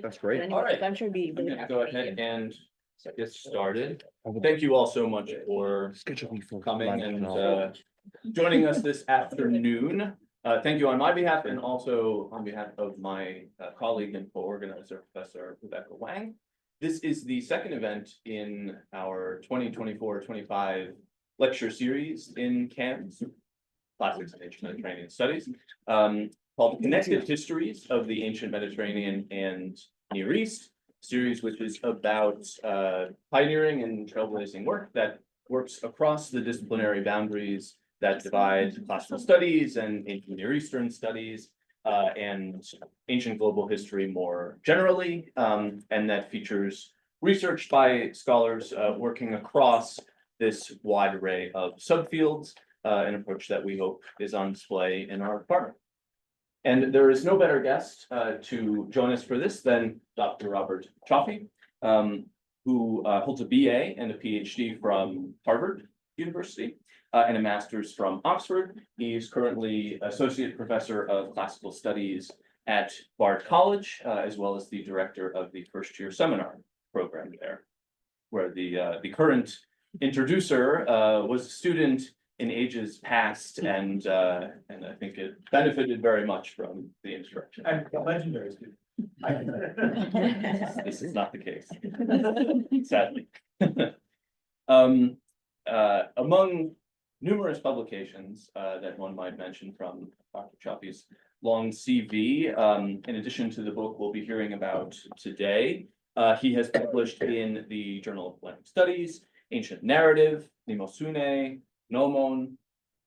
That's great. All right. I'm sure it'd be I'm really gonna happy go to meet ahead you. and get started. Thank you all so much for Schedule me for coming and lunch. joining us this afternoon. Thank you on my behalf and also on behalf of my colleague and co-organizer, Professor Rebecca Wang. This is the second event in our 2024-25 lecture series in CAMS, Classics in Ancient Mediterranean Studies, called Connected Histories of the Ancient Mediterranean and Near East, series which is about pioneering and trailblazing work that works across the disciplinary boundaries that divide classical studies and ancient Near Eastern studies and ancient global history more generally, and that features research by scholars working across this wide array of subfields, an approach that we hope is on display in our department. And there is no better guest to join us for this than Dr. Robert Cioffi, who holds a BA and a PhD from Harvard University and a master's from Oxford. He's currently associate professor of classical studies at Bard College, as well as the director of the first year seminar program there, where the current introducer was a student in ages past, and I think it benefited very much from the instruction. I'm a legendary student. This is not the case, sadly. Among numerous publications that one might mention from Dr. Cioffi's long CV, in addition to the book we'll be hearing about today, he has published in the Journal of Atlantic Studies, Ancient Narrative, Nimosune, Nomon.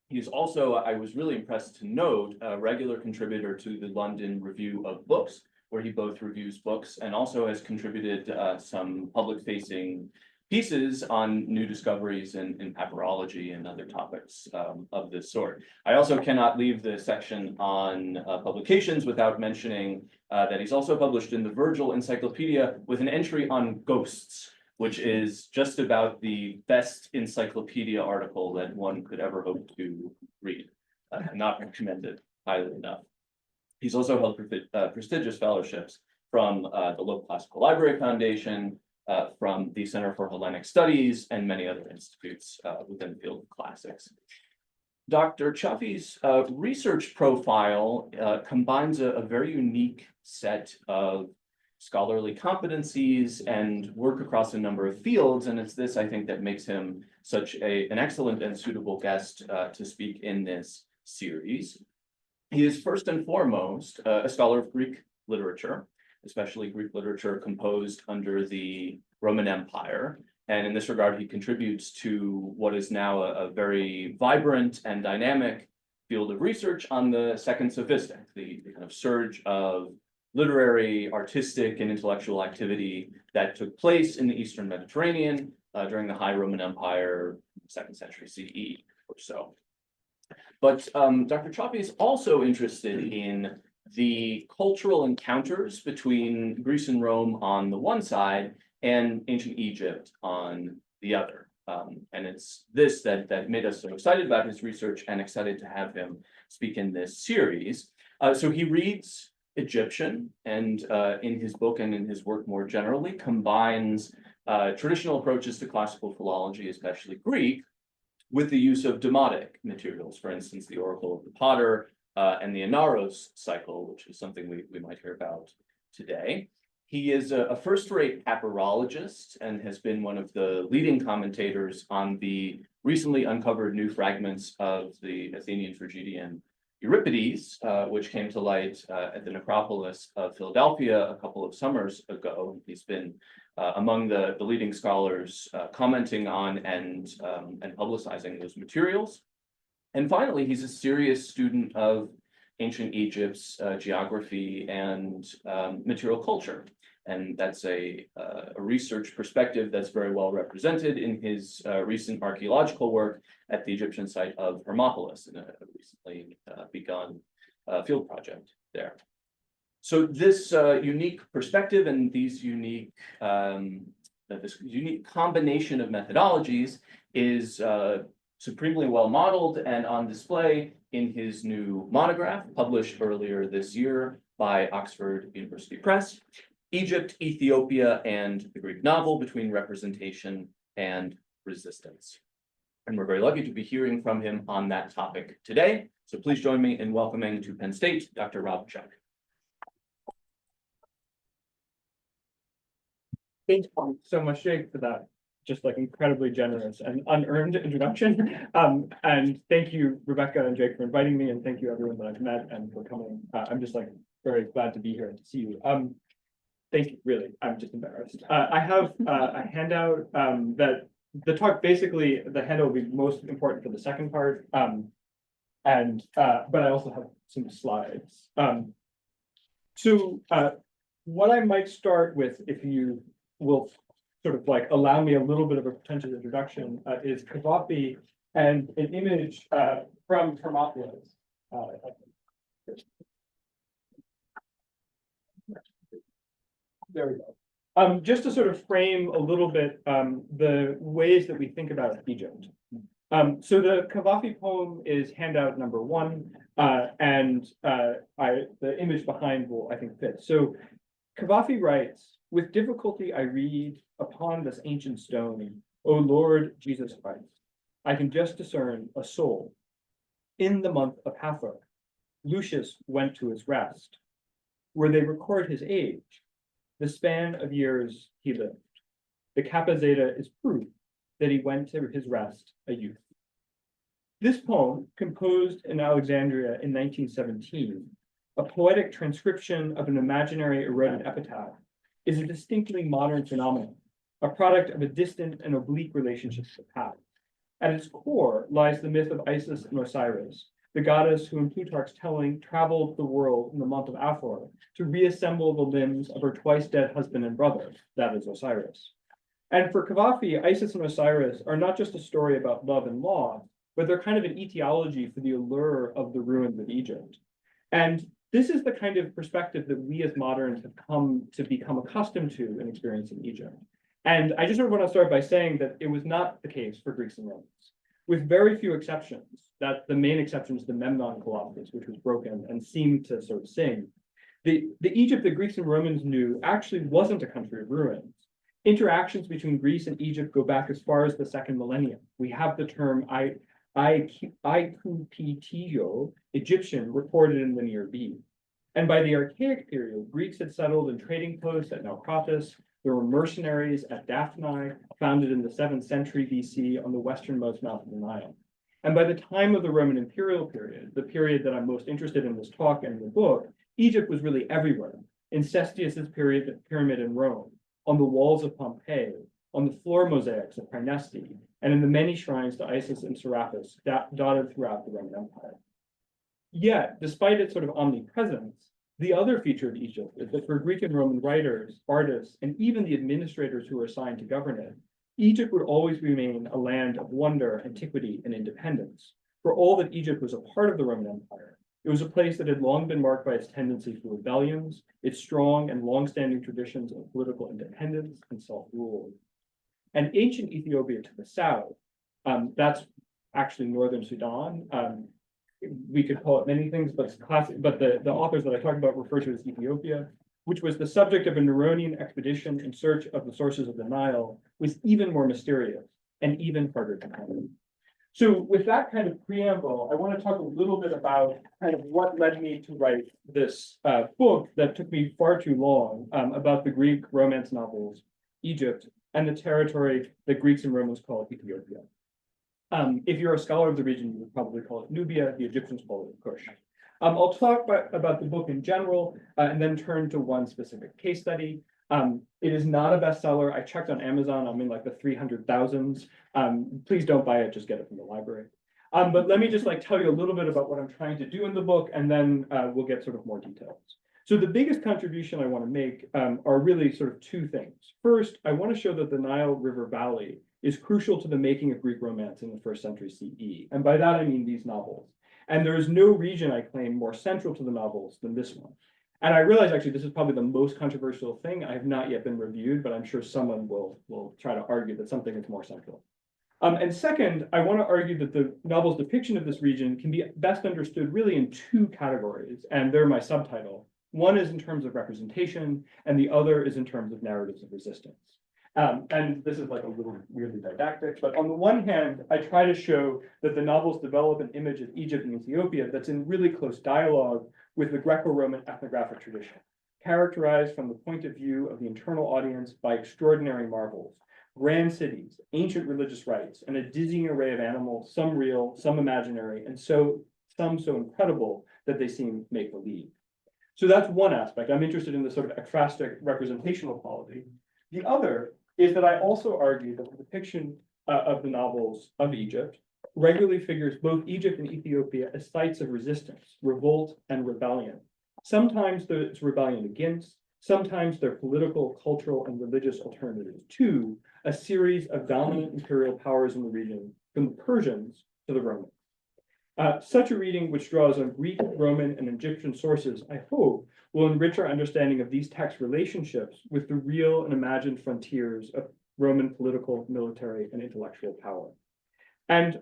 He's also, I was really impressed to note, a regular contributor to the London Review of Books, where he both reviews books and also has contributed some public-facing pieces on new discoveries in papyrology and other topics of this sort. I also cannot leave the section on publications without mentioning that he's also published in the Virgil Encyclopedia with an entry on ghosts, which is just about the best encyclopedia article that one could ever hope to read. Not recommended highly enough. He's also held prestigious fellowships from the Loeb Classical Library Foundation, from the Center for Hellenic Studies, and many other institutes within the field of classics. Dr. Cioffi's research profile combines a very unique set of scholarly competencies and work across a number of fields, and it's this, I think, that makes him such an excellent and suitable guest to speak in this series. He is first and foremost a scholar of Greek literature, especially Greek literature composed under the Roman Empire, and in this regard, he contributes to what is now a very vibrant and dynamic field of research on the Second Sophistic, the kind of surge of literary, artistic, and intellectual activity that took place in the Eastern Mediterranean during the High Roman Empire, 2nd century CE or so. But Dr. Cioffi is also interested in the cultural encounters between Greece and Rome on the one side and ancient Egypt on the other. And it's this that made us so excited about his research and excited to have him speak in this series. So he reads Egyptian, and in his book and in his work more generally, combines traditional approaches to classical philology, especially Greek, with the use of demotic materials, for instance, the Oracle of the Potter and the Inaros cycle, which is something we might hear about today. He is a first-rate papyrologist and has been one of the leading commentators on the recently uncovered new fragments of the Athenian tragedian Euripides, which came to light at the necropolis of Philadelphia a couple of summers ago. He's been among the leading scholars commenting on and publicizing those materials. And finally, he's a serious student of ancient Egypt's geography and material culture. And that's a research perspective that's very well represented in his recent archaeological work at the Egyptian site of Hermopolis, in a recently begun field project there. So this unique perspective and these this unique combination of methodologies is supremely well modeled and on display in his new monograph published earlier this year by Oxford University Press. Egypt, Ethiopia, and the Greek novel between representation and resistance. And we're very lucky to be hearing from him on that topic today. So please join me in welcoming to Penn State, Dr. Rob Chuck. Thank you so much, Jake, for that just like incredibly generous and unearned introduction. And thank you, Rebecca and Jake, for inviting me, and thank you everyone that I've met and for coming. I'm just like very glad to be here and to see you. Thank you, really. I'm just embarrassed. I have a handout that the talk, basically the handout will be most important for the second part. But I also have some slides. What I might start with, if you will sort of like allow me a little bit of a pretentious introduction, is Cioffi and an image from Hermopolis. There we go. Just to sort of frame a little bit the ways that we think about Egypt. So the Cioffi poem is handout number 1, and the image behind will, I think, fit. So Cioffi writes, "With difficulty I read upon this ancient stone, O Lord Jesus Christ, I can just discern a soul. In the month of Hathor, Lucius went to his rest, where they record his age, the span of years he lived. The Kappa Zeta is proof that he went to his rest a youth." This poem, composed in Alexandria in 1917, a poetic transcription of an imaginary eroded epitaph, is a distinctly modern phenomenon, a product of a distant and oblique relationship to the past. At its core lies the myth of Isis and Osiris, the goddess who in Plutarch's telling traveled the world in the month of Hathor to reassemble the limbs of her twice dead husband and brother, that is Osiris. And for Cioffi, Isis and Osiris are not just a story about love and loss, but they're kind of an etiology for the allure of the ruins of Egypt. And this is the kind of perspective that we as moderns have come to become accustomed to in experiencing Egypt. And I just sort of want to start by saying that it was not the case for Greeks and Romans, with very few exceptions. That the main exception is the Memnon Colossus, which was broken and seemed to sort of sing. The Egypt that Greeks and Romans knew actually wasn't a country of ruins. Interactions between Greece and Egypt go back as far as the 2nd millennium. We have the term Aikupitio, Egyptian, recorded in Linear B. And by the Archaic period, Greeks had settled in trading posts at Naucratis. There were mercenaries at Daphne, founded in the 7th century BC on the westernmost mouth of the Nile. And by the time of the Roman imperial period, the period that I'm most interested in this talk and in the book, Egypt was really everywhere. In Cestius's pyramid in Rome, on the walls of Pompeii, on the floor mosaics of Praeneste, and in the many shrines to Isis and Serapis dotted throughout the Roman Empire. Yet, despite its sort of omnipresence, the other feature of Egypt is that for Greek and Roman writers, artists, and even the administrators who were assigned to govern it, Egypt would always remain a land of wonder, antiquity, and independence. For all that Egypt was a part of the Roman Empire, it was a place that had long been marked by its tendency for rebellions, its strong and long-standing traditions of political independence and self-rule. And ancient Ethiopia to the south, that's actually northern Sudan. We could call it many things, but it's classic. But the authors that I talked about refer to it as Ethiopia, which was the subject of a Neronian expedition in search of the sources of the Nile, was even more mysterious and even harder to find. So with that kind of preamble, I want to talk a little bit about kind of what led me to write this book that took me far too long about the Greek Romance novels, Egypt, and the territory that Greeks and Romans call Ethiopia. If you're a scholar of the region, you would probably call it Nubia. The Egyptians call it Kush. I'll talk about the book in general and then turn to one specific case study. It is not a bestseller. I checked on Amazon. I'm in like the 300,000s. Please don't buy it. Just get it from the library. But let me just like tell you a little bit about what I'm trying to do in the book, and then we'll get sort of more details. So the biggest contribution I want to make are really sort of two things. First, I want to show that the Nile River Valley is crucial to the making of Greek romance in the 1st century CE. And by that, I mean these novels. And there is no region, I claim, more central to the novels than this one. And I realize actually this is probably the most controversial thing. I have not yet been reviewed, but I'm sure someone will try to argue that something is more central. And second, I want to argue that the novel's depiction of this region can be best understood really in two categories, and they're my subtitle. One is in terms of representation, and the other is in terms of narratives of resistance. And this is like a little weirdly didactic, but on the one hand, I try to show that the novels develop an image of Egypt and Ethiopia that's in really close dialogue with the Greco-Roman ethnographic tradition, characterized from the point of view of the internal audience by extraordinary marvels, grand cities, ancient religious rites, and a dizzying array of animals, some real, some imaginary, and some so incredible that they seem make-believe. So that's one aspect. I'm interested in the sort of ekphrastic representational quality. The other is that I also argue that the depiction of the novels of Egypt regularly figures both Egypt and Ethiopia as sites of resistance, revolt, and rebellion. Sometimes there's rebellion against, sometimes they're political, cultural, and religious alternatives to a series of dominant imperial powers in the region, from the Persians to the Romans. Such a reading, which draws on Greek, Roman, and Egyptian sources, I hope, will enrich our understanding of these text relationships with the real and imagined frontiers of Roman political, military, and intellectual power. And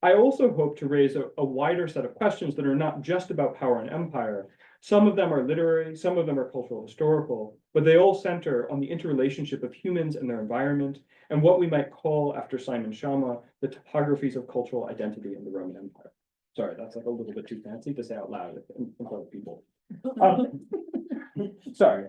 I also hope to raise a wider set of questions that are not just about power and empire. Some of them are literary, some of them are cultural historical, but they all center on the interrelationship of humans and their environment, and what we might call, after Simon Schama, the topographies of cultural identity in the Roman Empire. Sorry, that's like a little bit too fancy to say out loud in front of people. Sorry,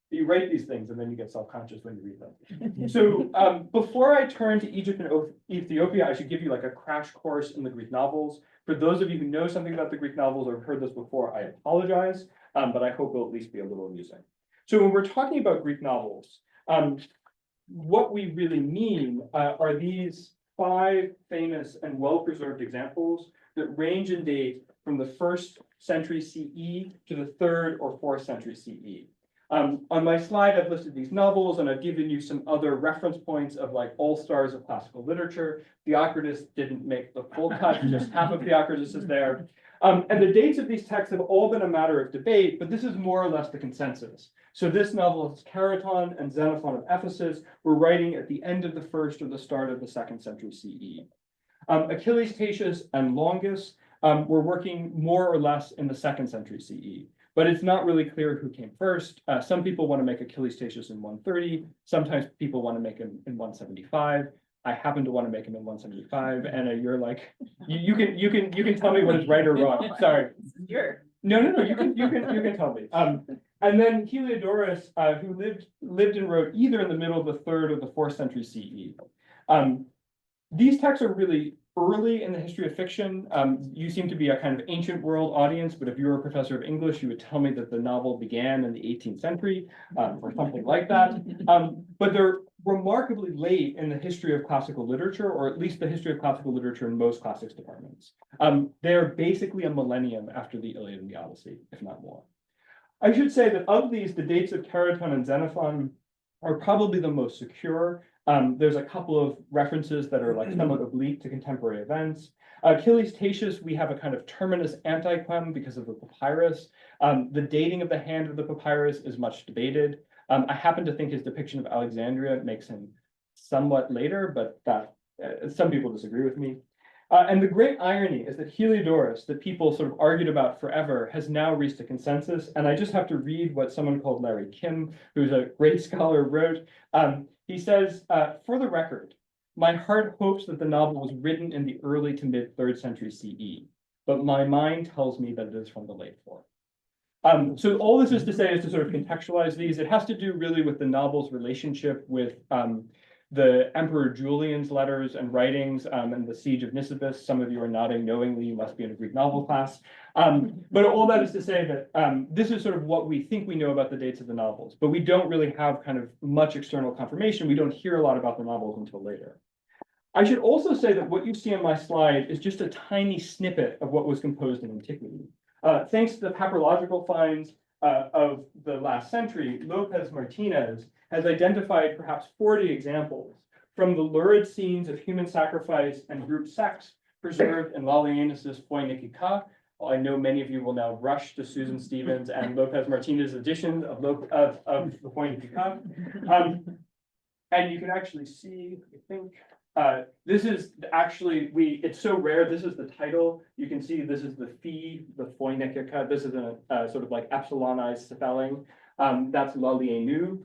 you write these things and then you get self-conscious when you read them. So before I turn to Egypt and Ethiopia, I should give you like a crash course in the Greek novels. For those of you who know something about the Greek novels or have heard this before, I apologize, but I hope it'll at least be a little amusing. So when we're talking about Greek novels, what we really mean are these 5 famous and well-preserved examples that range in date from the 1st century CE to the 3rd or 4th century CE. On my slide, I've listed these novels, and I've given you some other reference points of like all stars of classical literature. Theocritus didn't make the full cut, just half of Theocritus is there. And the dates of these texts have all been a matter of debate, but this is more or less the consensus. So this novelist, Chariton and Xenophon of Ephesus, were writing at the end of the 1st or the start of the 2nd century CE. Achilles, Tatius, and Longus were working more or less in the 2nd century CE, but it's not really clear who came first. Some people want to make Achilles, Tatius in 130. Sometimes people want to make him in 175. I happen to want to make him in 175, and you're like, you can tell me what is right or wrong. Sorry. Sure. No, you can tell me. And then Heliodorus, who lived and wrote either in the middle of the 3rd or the 4th century CE. These texts are really early in the history of fiction. You seem to be a kind of ancient world audience, but if you were a professor of English, you would tell me that the novel began in the 18th century or something like that. But they're remarkably late in the history of classical literature, or at least the history of classical literature in most classics departments. They're basically a millennium after the Iliad and the Odyssey, if not more. I should say that of these, the dates of Chariton and Xenophon are probably the most secure. There's a couple of references that are like somewhat oblique to contemporary events. Achilles, Tatius, we have a kind of terminus antiquem because of the papyrus. The dating of the hand of the papyrus is much debated. I happen to think his depiction of Alexandria makes him somewhat later, but that some people disagree with me. And the great irony is that Heliodorus, that people sort of argued about forever, has now reached a consensus. And I just have to read what someone called Larry Kim, who's a great scholar, wrote. He says, for the record, my heart hopes that the novel was written in the early to mid 3rd century CE, but my mind tells me that it is from the late 4th. So all this is to say is to sort of contextualize these. It has to do really with the novel's relationship with the Emperor Julian's letters and writings and the siege of Nisibis. Some of you are nodding knowingly, you must be in a Greek novel class. But all that is to say that this is sort of what we think we know about the dates of the novels, but we don't really have kind of much external confirmation. We don't hear a lot about the novels until later. I should also say that what you see on my slide is just a tiny snippet of what was composed in antiquity. Thanks to the papyrological finds of the last century, Lopez Martinez has identified perhaps 40 examples from the lurid scenes of human sacrifice and group sex preserved in Lalienus's Foi Nikika. I know many of you will now rush to Susan Stevens and Lopez Martinez's edition of the Foi Nikika. And you can actually see, I think, This is actually, it's so rare, this is the title. You can see this is the phi, the Phoenicia. This is a sort of like epsilonized spelling. That's Lalienu.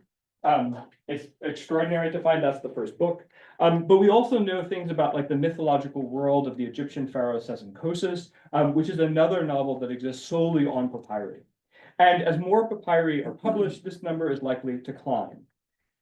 It's extraordinary to find, that's the first book. But we also know things about like the mythological world of the Egyptian pharaoh Sesenkosis, which is another novel that exists solely on papyri. And as more papyri are published, this number is likely to climb.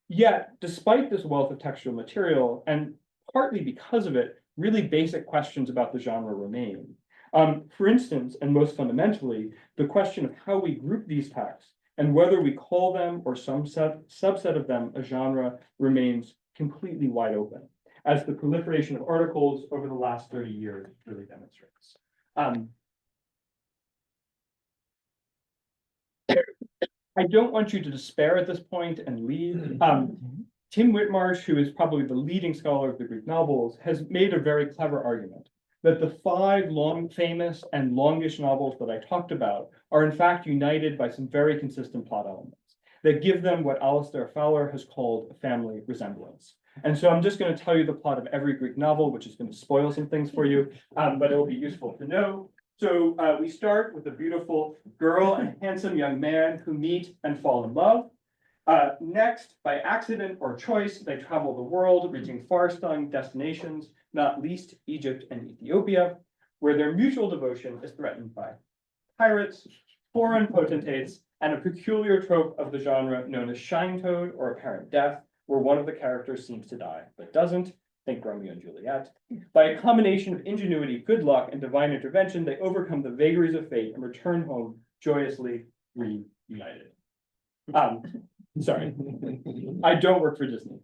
Yet, despite this wealth of textual material, and partly because of it, really basic questions about the genre remain. For instance, and most fundamentally, the question of how we group these texts and whether we call them or some subset of them a genre remains completely wide open, as the proliferation of articles over the last 30 years really demonstrates. I don't want you to despair at this point and leave. Tim Whitmarsh, who is probably the leading scholar of the Greek novels, has made a very clever argument that the 5 famous and longish novels that I talked about are in fact united by some very consistent plot elements that give them what Alistair Fowler has called a family resemblance. And so I'm just going to tell you the plot of every Greek novel, which is going to spoil some things for you, but it will be useful to know. So we start with a beautiful girl and handsome young man who meet and fall in love. Next, by accident or choice, they travel the world, reaching far-flung destinations, not least Egypt and Ethiopia, where their mutual devotion is threatened by pirates, foreign potentates, and a peculiar trope of the genre known as shine toad or apparent death, where one of the characters seems to die but doesn't. Think Romeo and Juliet. By a combination of ingenuity, good luck, and divine intervention, they overcome the vagaries of fate and return home joyously reunited. Sorry, I don't work for Disney.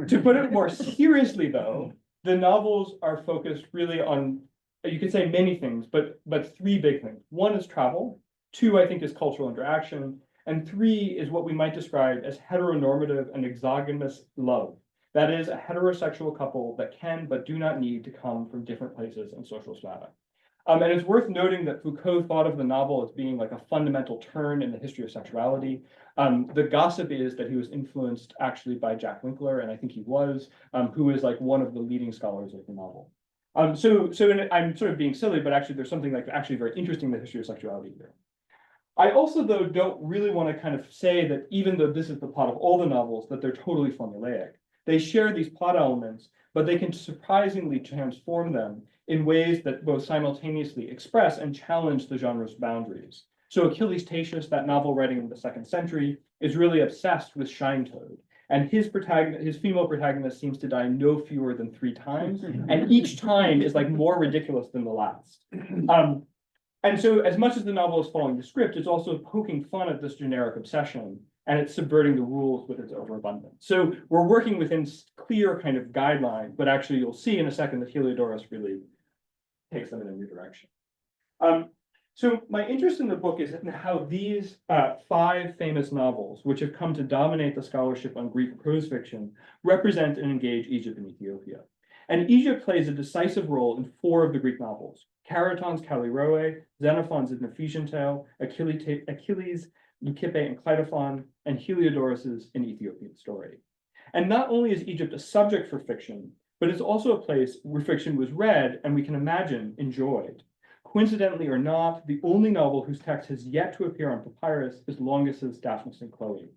To put it more seriously, though, the novels are focused really on, you could say many things, but 3 big things. 1 is travel, 2, I think, is cultural interaction, and 3 is what we might describe as heteronormative and exogamous love. That is, a heterosexual couple that can but do not need to come from different places and social strata. And it's worth noting that Foucault thought of the novel as being like a fundamental turn in the history of sexuality. The gossip is that he was influenced actually by Jack Winkler, and I think he was, who is like one of the leading scholars of the novel. I'm sort of being silly, but actually there's something like actually very interesting in the history of sexuality here. I also, though, don't really want to kind of say that even though this is the plot of all the novels, that they're totally formulaic. They share these plot elements, but they can surprisingly transform them in ways that both simultaneously express and challenge the genre's boundaries. So Achilles Tatius, that novel writing in the 2nd century, is really obsessed with shine toad. And his female protagonist seems to die no fewer than 3 times, and each time is like more ridiculous than the last. And so as much as the novel is following the script, it's also poking fun at this generic obsession, and it's subverting the rules with its overabundance. So we're working within clear kind of guidelines, but actually you'll see in a second that Heliodorus really takes them in a new direction. So my interest in the book is in how these 5 famous novels, which have come to dominate the scholarship on Greek prose fiction, represent and engage Egypt and Ethiopia. And Egypt plays a decisive role in 4 of the Greek novels: Chariton's Kaliroe, Xenophon's Epiphesian Tale, Achilles, Leucippe and Cleitophon, and Heliodorus's An Ethiopian Story. And not only is Egypt a subject for fiction, but it's also a place where fiction was read and we can imagine enjoyed. Coincidentally or not, the only novel whose text has yet to appear on papyrus is Longus's Daphnis and Chloe,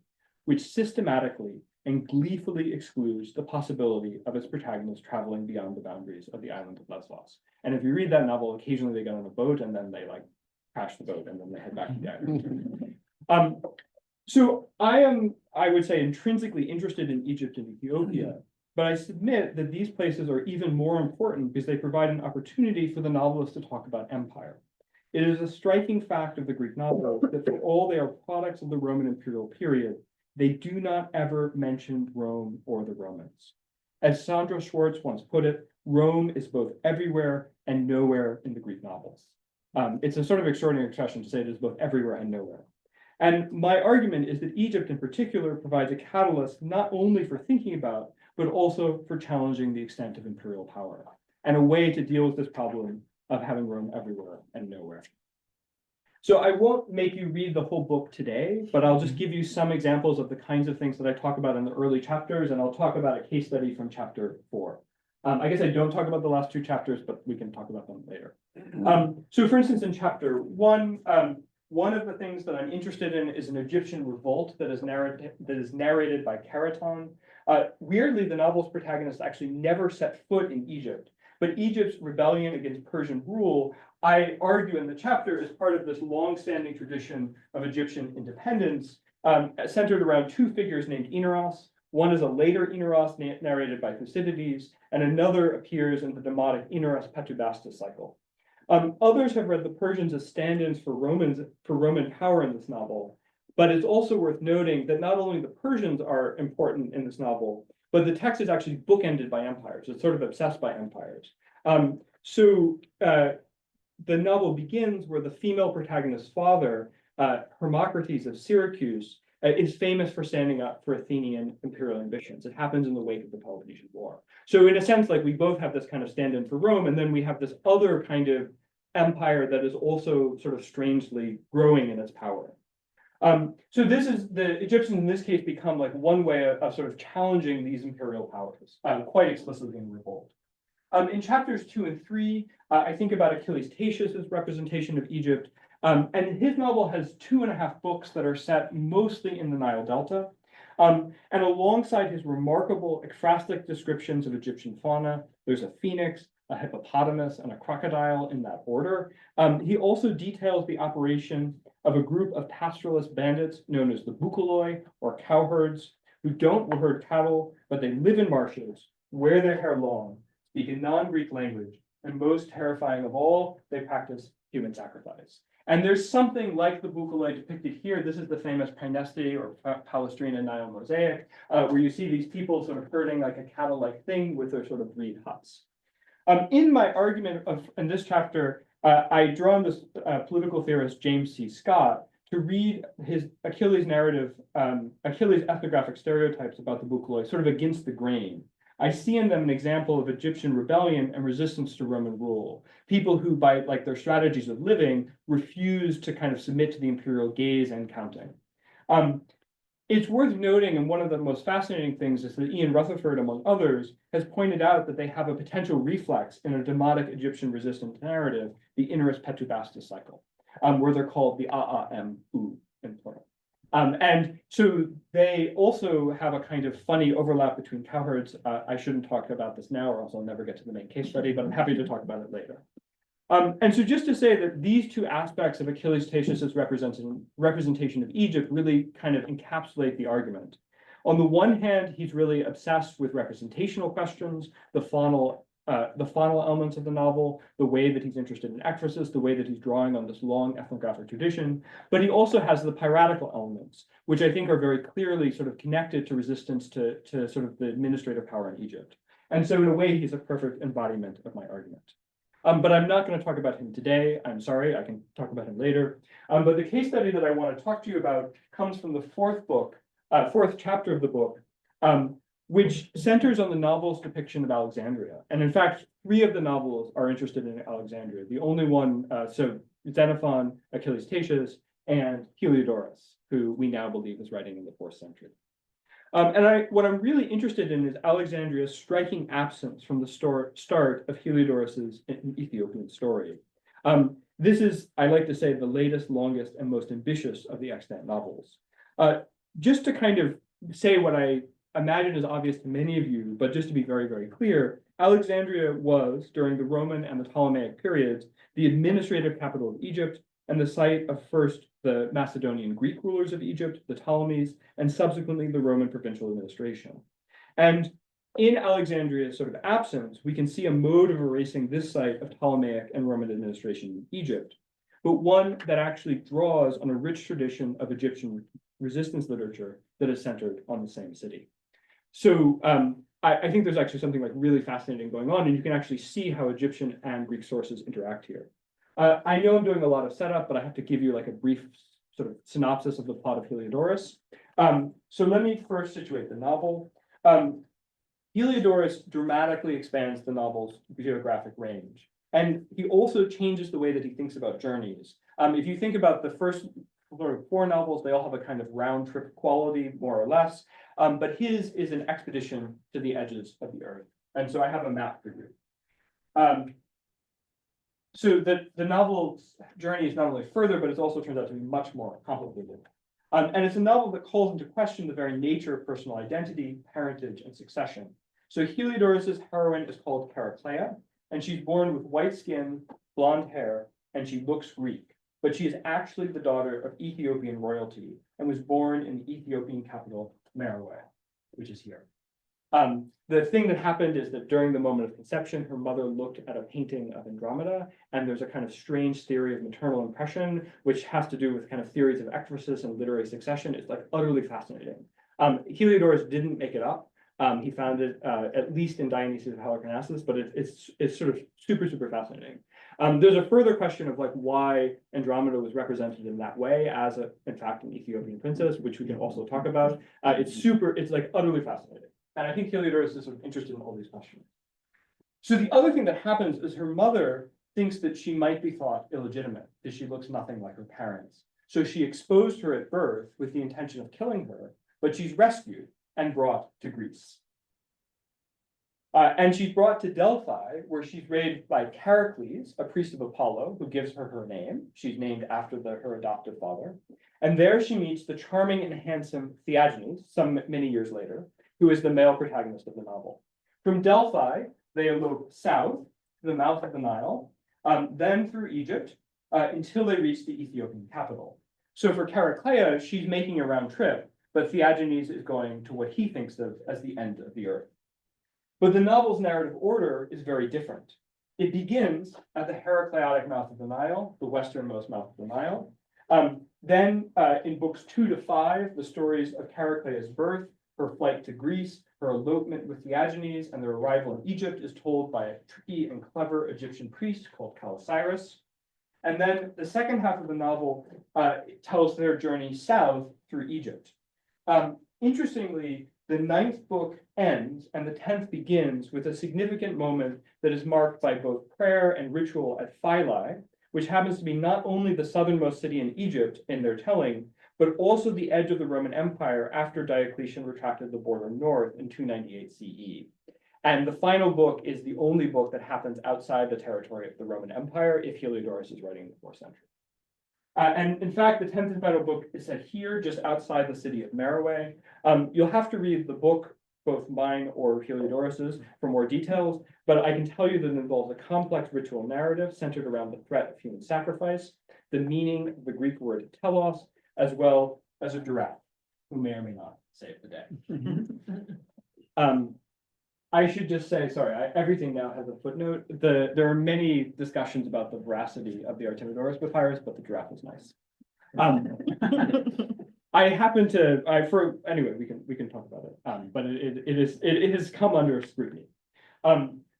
which systematically and gleefully excludes the possibility of its protagonist traveling beyond the boundaries of the island of Lesbos. And if you read that novel, occasionally they get on a boat and then they like crash the boat and then they head back to the island. So I am, I would say, intrinsically interested in Egypt and Ethiopia, but I submit that these places are even more important because they provide an opportunity for the novelist to talk about empire. It is a striking fact of the Greek novels that for all they are products of the Roman imperial period, they do not ever mention Rome or the Romans. As Sandra Schwartz once put it, Rome is both everywhere and nowhere in the Greek novels. It's a sort of extraordinary expression to say it is both everywhere and nowhere. And my argument is that Egypt in particular provides a catalyst not only for thinking about, but also for challenging the extent of imperial power, and a way to deal with this problem of having Rome everywhere and nowhere. So I won't make you read the whole book today, but I'll just give you some examples of the kinds of things that I talk about in the early chapters, and I'll talk about a case study from chapter 4. I guess I don't talk about the last two chapters, but we can talk about them later. So for instance, in chapter one, one of the things that I'm interested in is an Egyptian revolt that is narrated by Keraton. Weirdly, the novel's protagonist actually never set foot in Egypt, but Egypt's rebellion against Persian rule, I argue in the chapter, is part of this long-standing tradition of Egyptian independence, centered around two figures named Inaros. One is a later Inaros narrated by Thucydides, and another appears in the demotic Inaros Petubastis cycle. Others have read the Persians as stand-ins for Roman power in this novel, but it's also worth noting that not only the Persians are important in this novel, but the text is actually bookended by empires. It's sort of obsessed by empires. The novel begins where the female protagonist's father, Hermocrates of Syracuse, is famous for standing up for Athenian imperial ambitions. It happens in the wake of the Peloponnesian War. So in a sense, like we both have this kind of stand-in for Rome, and then we have this other kind of empire that is also sort of strangely growing in its power. So this is the Egyptians in this case become like one way of sort of challenging these imperial powers, quite explicitly in revolt. In chapters 2 and 3, I think about Achilles Tatius's representation of Egypt. And his novel has 2.5 books that are set mostly in the Nile Delta. And alongside his remarkable ekphrastic descriptions of Egyptian fauna, there's a phoenix, a hippopotamus, and a crocodile in that order. He also details the operation of a group of pastoralist bandits known as the Boukoloi, or cowherds, who don't herd cattle, but they live in marshes, wear their hair long, speak a non-Greek language, and most terrifying of all, they practice human sacrifice. And there's something like the Boukoloi depicted here. This is the famous Praeneste or Palestrina Nile mosaic, where you see these people sort of herding like a cattle-like thing with their sort of reed huts. In my argument in this chapter, I draw on this political theorist James C. Scott to read his Achilles narrative, Achilles ethnographic stereotypes about the Boukoloi, sort of against the grain. I see in them an example of Egyptian rebellion and resistance to Roman rule. People who, by like their strategies of living, refuse to kind of submit to the imperial gaze and counting. It's worth noting, and one of the most fascinating things is that Ian Rutherford, among others, has pointed out that they have a potential reflex in a demotic Egyptian resistance narrative, the Inaros Petubastis cycle, where they're called the A'amu in plural. And so they also have a kind of funny overlap between cowherds. I shouldn't talk about this now, or else I'll never get to the main case study, but I'm happy to talk about it later. And so just to say that these two aspects of Achilles Tatius's representation of Egypt really kind of encapsulate the argument. On the one hand, he's really obsessed with representational questions, the faunal elements of the novel, the way that he's interested in ekphrasis, the way that he's drawing on this long ethnographic tradition, but he also has the piratical elements, which I think are very clearly sort of connected to resistance to sort of the administrative power in Egypt. And so in a way, he's a perfect embodiment of my argument. But I'm not going to talk about him today. I'm sorry, I can talk about him later. But the case study that I want to talk to you about comes from the fourth chapter of the book, which centers on the novel's depiction of Alexandria. And in fact, 3 of the novels are interested in Alexandria. The only one, so Xenophon, Achilles Tatius, and Heliodorus, who we now believe is writing in the 4th century. What I'm really interested in is Alexandria's striking absence from the start of Heliodorus's Ethiopian story. This is, I like to say, the latest, longest, and most ambitious of the extant novels. Just to kind of say what I imagine is obvious to many of you, but just to be very, very clear, Alexandria was, during the Roman and the Ptolemaic periods, the administrative capital of Egypt and the site of first the Macedonian Greek rulers of Egypt, the Ptolemies, and subsequently the Roman provincial administration. And in Alexandria's sort of absence, we can see a mode of erasing this site of Ptolemaic and Roman administration in Egypt, but one that actually draws on a rich tradition of Egyptian resistance literature that is centered on the same city. So I think there's actually something like really fascinating going on, and you can actually see how Egyptian and Greek sources interact here. I know I'm doing a lot of setup, but I have to give you like a brief sort of synopsis of the plot of Heliodorus. So let me first situate the novel. Heliodorus dramatically expands the novel's geographic range, and he also changes the way that he thinks about journeys. If you think about the first sort of 4 novels, they all have a kind of round trip quality, more or less, but his is an expedition to the edges of the earth. And so I have a map for you. So the novel's journey is not only further, but it also turns out to be much more complicated. And it's a novel that calls into question the very nature of personal identity, parentage, and succession. So Heliodorus's heroine is called Charicleia, and she's born with white skin, blonde hair, and she looks Greek. But she is actually the daughter of Ethiopian royalty and was born in the Ethiopian capital, Merowe, which is here. The thing that happened is that during the moment of conception, her mother looked at a painting of Andromeda, and there's a kind of strange theory of maternal impression, which has to do with kind of theories of ecphysis and literary succession. It's like utterly fascinating. Heliodorus didn't make it up. He found it at least in Dionysius of Halicarnassus, but it's sort of super fascinating. There's a further question of like why Andromeda was represented in that way as in fact an Ethiopian princess, which we can also talk about. It's like utterly fascinating. And I think Heliodorus is sort of interested in all these questions. So the other thing that happens is her mother thinks that she might be thought illegitimate, that she looks nothing like her parents. So she exposed her at birth with the intention of killing her, but she's rescued and brought to Greece. And she's brought to Delphi, where she's raised by Charicles, a priest of Apollo, who gives her her name. She's named after her adoptive father. And there she meets the charming and handsome Theagenes, many years later, who is the male protagonist of the novel. From Delphi, they elope south to the mouth of the Nile, then through Egypt, until they reach the Ethiopian capital. So for Charicleia, she's making a round trip, but Theagenes is going to what he thinks of as the end of the earth. But the novel's narrative order is very different. It begins at the Heracleotic mouth of the Nile, the westernmost mouth of the Nile. Then in books 2 to 5, the stories of Charicleia's birth, her flight to Greece, her elopement with Theagenes, and their arrival in Egypt is told by a tricky and clever Egyptian priest called Calocyrus. And then the second half of the novel tells their journey south through Egypt. Interestingly, the 9th book ends and the 10th begins with a significant moment that is marked by both prayer and ritual at Philae, which happens to be not only the southernmost city in Egypt in their telling, but also the edge of the Roman Empire after Diocletian retracted the border north in 298 CE. And the final book is the only book that happens outside the territory of the Roman Empire if Heliodorus is writing in the 4th century. And in fact, the 10th and final book is set here, just outside the city of Merowe. You'll have to read the book, both mine or Heliodorus's, for more details, but I can tell you that it involves a complex ritual narrative centered around the threat of human sacrifice, the meaning of the Greek word telos, as well as a giraffe, who may or may not save the day. I should just say, sorry, everything now has a footnote. There are many discussions about the veracity of the Artemidorus papyrus, but the giraffe is nice. I happen to, anyway, we can talk about it, but it has come under scrutiny.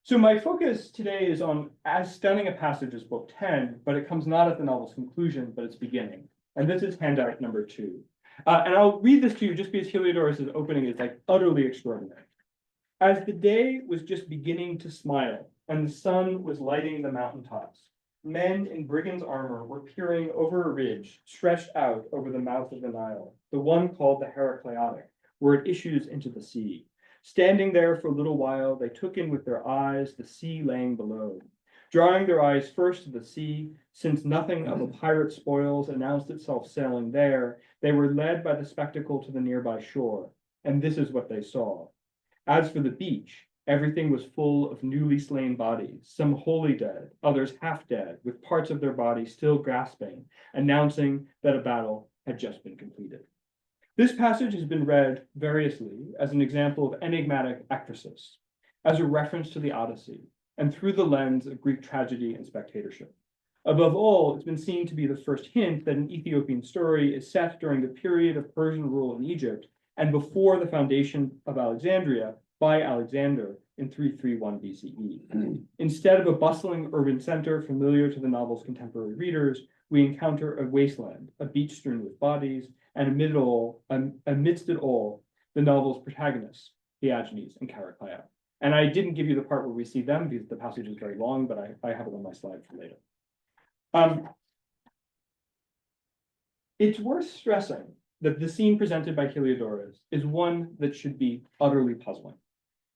So my focus today is on as stunning a passage as book 10, but it comes not at the novel's conclusion, but its beginning. And this is handout number 2. And I'll read this to you just because Heliodorus' opening is like utterly extraordinary. As the day was just beginning to smile and the sun was lighting the mountaintops, men in brigands' armor were peering over a ridge stretched out over the mouth of the Nile, the one called the Heracleotic, where it issues into the sea. Standing there for a little while, they took in with their eyes the sea laying below. Drawing their eyes first to the sea, since nothing of a pirate's spoils announced itself sailing there, they were led by the spectacle to the nearby shore, and this is what they saw. As for the beach, everything was full of newly slain bodies, some wholly dead, others half dead, with parts of their body still grasping, announcing that a battle had just been completed. This passage has been read variously as an example of enigmatic ecphysis, as a reference to the Odyssey, and through the lens of Greek tragedy and spectatorship. Above all, it's been seen to be the first hint that an Ethiopian story is set during the period of Persian rule in Egypt and before the foundation of Alexandria by Alexander in 331 BCE. Instead of a bustling urban center familiar to the novel's contemporary readers, we encounter a wasteland, a beach strewn with bodies, and amidst it all, the novel's protagonists, Theagenes and Charicleia. And I didn't give you the part where we see them because the passage is very long, but I have it on my slide for later. It's worth stressing that the scene presented by Heliodorus is one that should be utterly puzzling.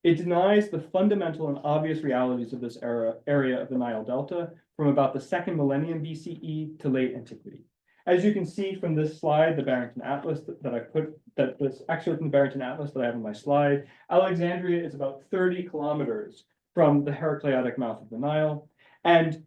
It denies the fundamental and obvious realities of this area of the Nile Delta from about the second millennium BCE to late antiquity. As you can see from this slide, the Barrington Atlas this excerpt from the Barrington Atlas that I have on my slide, Alexandria is about 30 kilometers from the Heracleidic mouth of the Nile. And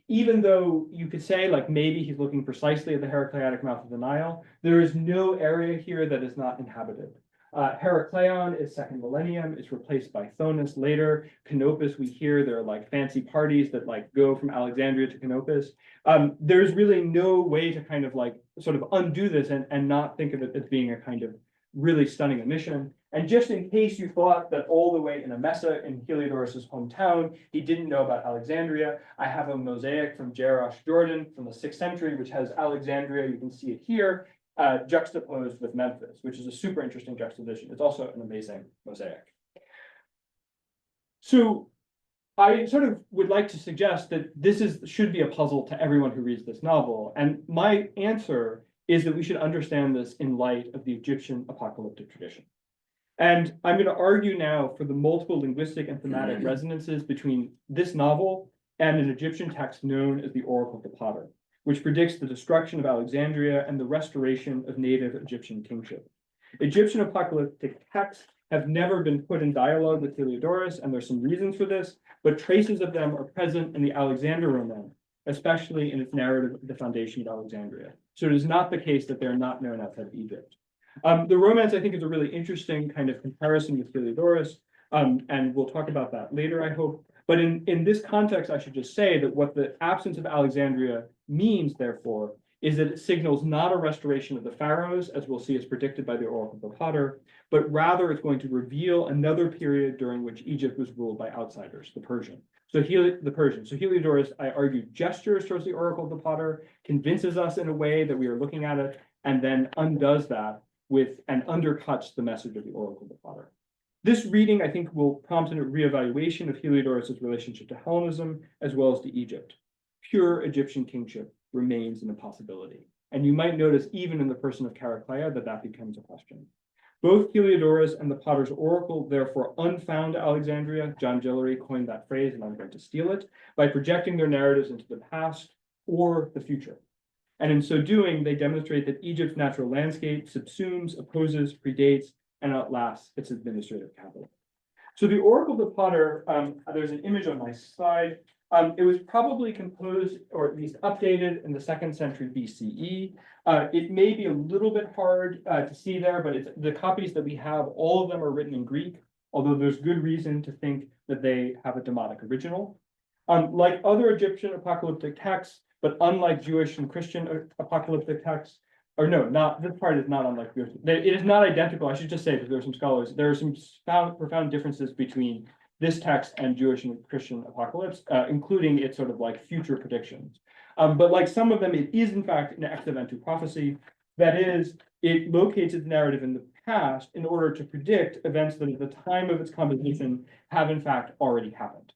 even though you could say, like, maybe he's looking precisely at the Heracleidic mouth of the Nile, there is no area here that is not inhabited. Heracleion is second millennium, it's replaced by Thonis later. Canopus, we hear there are like fancy parties that like go from Alexandria to Canopus. There's really no way to kind of like sort of undo this and not think of it as being a kind of really stunning omission. And just in case you thought that all the way in Emesa, in Heliodorus's hometown, he didn't know about Alexandria, I have a mosaic from Jerash, Jordan from the 6th century, which has Alexandria, you can see it here, juxtaposed with Memphis, which is a super interesting juxtaposition. It's also an amazing mosaic. So I sort of would like to suggest that should be a puzzle to everyone who reads this novel. And my answer is that we should understand this in light of the Egyptian apocalyptic tradition. And I'm going to argue now for the multiple linguistic and thematic resonances between this novel and an Egyptian text known as the Oracle of the Potter, which predicts the destruction of Alexandria and the restoration of native Egyptian kingship. Egyptian apocalyptic texts have never been put in dialogue with Heliodorus, and there's some reasons for this, but traces of them are present in the Alexander Roman, especially in its narrative of the foundation of Alexandria. So it is not the case that they're not known outside of Egypt. The romance, I think, is a really interesting kind of comparison with Heliodorus, and we'll talk about that later, I hope. But in this context, I should just say that what the absence of Alexandria means, therefore, is that it signals not a restoration of the pharaohs, as we'll see is predicted by the Oracle of the Potter, but rather it's going to reveal another period during which Egypt was ruled by outsiders, the Persian. So Heliodorus, I argue, gestures towards the Oracle of the Potter, convinces us in a way that we are looking at it, and then undoes that and undercuts the message of the Oracle of the Potter. This reading, I think, will prompt a reevaluation of Heliodorus' relationship to Hellenism as well as to Egypt. Pure Egyptian kingship remains an impossibility. And you might notice even in the person of Chariclea that becomes a question. Both Heliodorus and the Potter's Oracle therefore unfound Alexandria. John Gillery coined that phrase, and I'm going to steal it, by projecting their narratives into the past or the future. And in so doing, they demonstrate that Egypt's natural landscape subsumes, opposes, predates, and outlasts its administrative capital. So the Oracle of the Potter, there's an image on my slide. It was probably composed, or at least updated, in the 2nd century BCE. It may be a little bit hard to see there, but the copies that we have, all of them are written in Greek, although there's good reason to think that they have a Demotic original. Like other Egyptian apocalyptic texts, but unlike Jewish and Christian apocalyptic texts, or no, this part is not unlike Jewish. It is not identical. I should just say that there are some scholars, there are some profound differences between this text and Jewish and Christian apocalypse, including its sort of like future predictions. But like some of them, it is in fact an ex eventu prophecy. That is, it locates its narrative in the past in order to predict events that at the time of its composition have in fact already happened.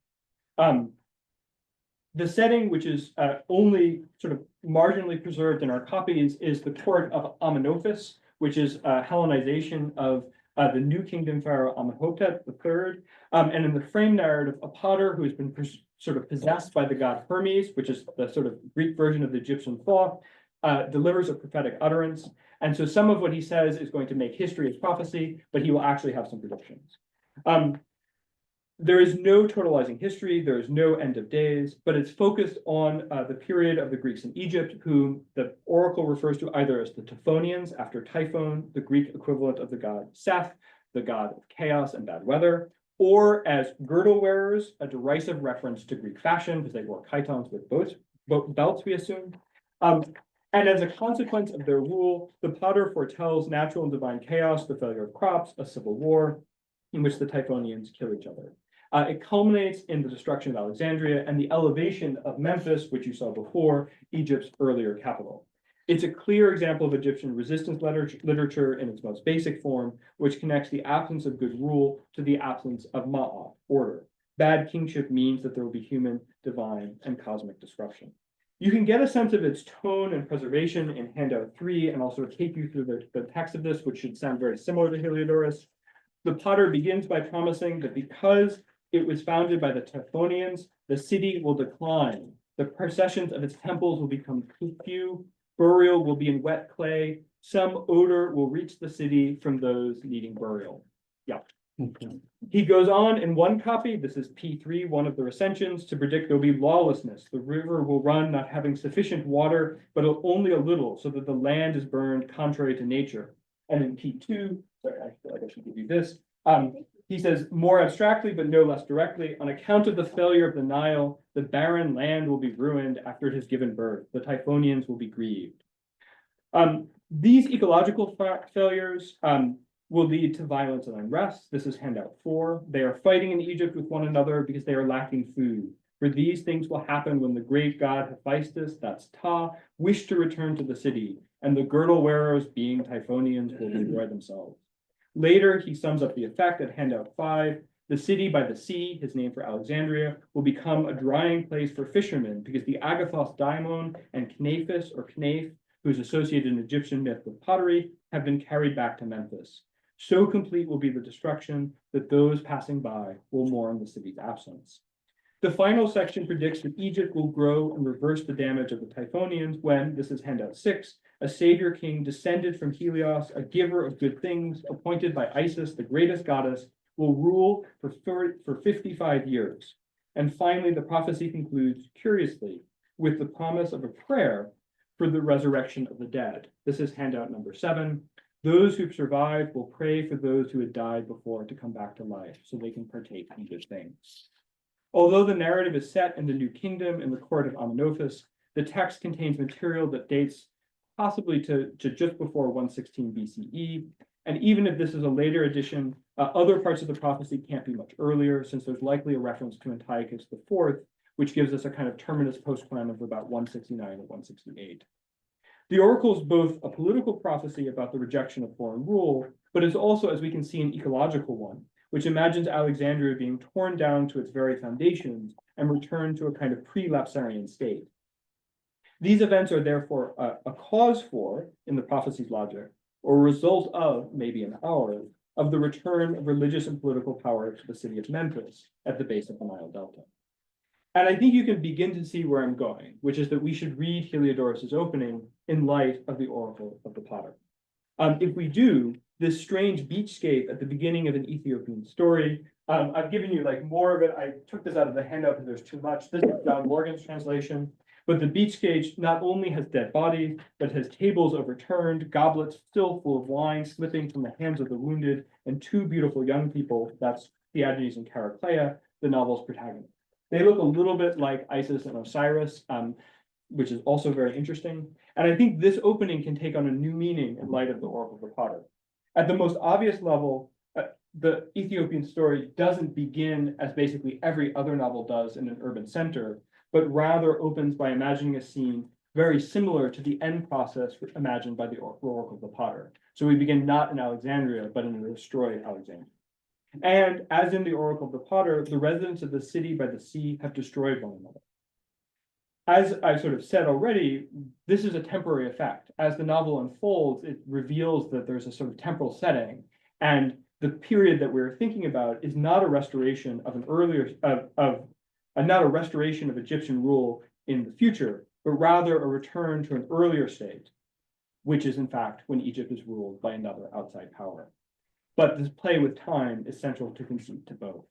The setting, which is only sort of marginally preserved in our copies, is the court of Amenophis, which is a Hellenization of the New Kingdom pharaoh Amenhotep III. And in the frame narrative, a potter who has been sort of possessed by the god Hermes, which is the sort of Greek version of the Egyptian thought, delivers a prophetic utterance. And so some of what he says is going to make history as prophecy, but he will actually have some predictions. There is no totalizing history, there is no end of days, but it's focused on the period of the Greeks in Egypt, whom the oracle refers to either as the Typhonians, after Typhon, the Greek equivalent of the god Seth, the god of chaos and bad weather, or as girdle wearers, a derisive reference to Greek fashion, because they wore chitons with belts, we assume. And as a consequence of their rule, the potter foretells natural and divine chaos, the failure of crops, a civil war, in which the Typhonians kill each other. It culminates in the destruction of Alexandria and the elevation of Memphis, which you saw before, Egypt's earlier capital. It's a clear example of Egyptian resistance literature in its most basic form, which connects the absence of good rule to the absence of ma'at, order. Bad kingship means that there will be human, divine, and cosmic disruption. You can get a sense of its tone and preservation in handout 3, and I'll sort of take you through the text of this, which should sound very similar to Heliodorus. the potter begins by promising that because it was founded by the Typhonians, the city will decline. The processions of its temples will become few. Burial will be in wet clay. Some odor will reach the city from those needing burial. Yeah. He goes on in one copy, this is P3, one of the recensions, to predict there'll be lawlessness. The river will run not having sufficient water, but only a little, so that the land is burned contrary to nature. And in P2, sorry, I feel like I should give you this. He says more abstractly, but no less directly, on account of the failure of the Nile, the barren land will be ruined after it has given birth. The Typhonians will be grieved. These ecological failures will lead to violence and unrest. This is handout 4. They are fighting in Egypt with one another because they are lacking food. For these things will happen when the great god Hephaestus, that's Ta, wished to return to the city, and the girdle wearers, being Typhonians, will destroy themselves. Later, he sums up the effect at handout 5. The city by the sea, his name for Alexandria, will become a drying place for fishermen because the Agathos daimon and Knaphis or Knaph, who is associated in Egyptian myth with pottery, have been carried back to Memphis. So complete will be the destruction that those passing by will mourn the city's absence. The final section predicts that Egypt will grow and reverse the damage of the Typhonians when, this is handout 6, a savior king descended from Helios, a giver of good things, appointed by Isis, the greatest goddess, will rule for 55 years. And finally, the prophecy concludes, curiously, with the promise of a prayer for the resurrection of the dead. This is handout number 7. Those who've survived will pray for those who had died before to come back to life so they can partake in good things. Although the narrative is set in the New Kingdom in the court of Amenophis, the text contains material that dates possibly to just before 116 BCE. And even if this is a later edition, other parts of the prophecy can't be much earlier, since there's likely a reference to Antiochus IV, which gives us a kind of terminus postquem of about 169 or 168. The oracle is both a political prophecy about the rejection of foreign rule, but is also, as we can see, an ecological one, which imagines Alexandria being torn down to its very foundations and returned to a kind of pre-lapsarian state. These events are therefore a cause for, in the prophecy's logic, or a result of, maybe in ours, of the return of religious and political power to the city of Memphis at the base of the Nile Delta. And I think you can begin to see where I'm going, which is that we should read Heliodorus's opening in light of the oracle of the potter. If we do, this strange beachscape at the beginning of an Ethiopian story, I've given you like more of it. I took this out of the handout because there's too much. This is John Morgan's translation. But the beachscape not only has dead bodies, but has tables overturned, goblets still full of wine slipping from the hands of the wounded, and two beautiful young people, that's Theagenes and Chariclea, the novel's protagonists. They look a little bit like Isis and Osiris, which is also very interesting. And I think this opening can take on a new meaning in light of the Oracle of the Potter. At the most obvious level, the Ethiopian story doesn't begin as basically every other novel does in an urban center, but rather opens by imagining a scene very similar to the end process imagined by the Oracle of the Potter. So we begin not in Alexandria, but in a destroyed Alexandria. And as in the Oracle of the Potter, the residents of the city by the sea have destroyed one another. As I sort of said already, this is a temporary effect. As the novel unfolds, it reveals that there's a sort of temporal setting, and the period that we're thinking about is not a restoration of an earlier not a restoration of Egyptian rule in the future, but rather a return to an earlier state, which is in fact when Egypt is ruled by another outside power. But this play with time is central to conceit to both.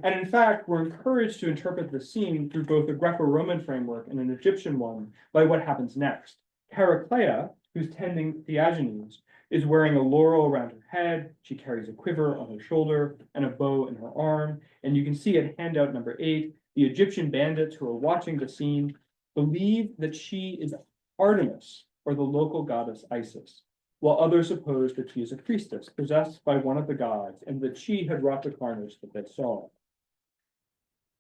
And in fact, we're encouraged to interpret the scene through both a Greco-Roman framework and an Egyptian one by what happens next. Chariclea, who's tending Theagenes, is wearing a laurel around her head. She carries a quiver on her shoulder and a bow in her arm. And you can see at handout number 8, the Egyptian bandits who are watching the scene believe that she is Artemis, or the local goddess Isis, while others suppose that she is a priestess possessed by one of the gods and that she had wrought the carnage that they saw.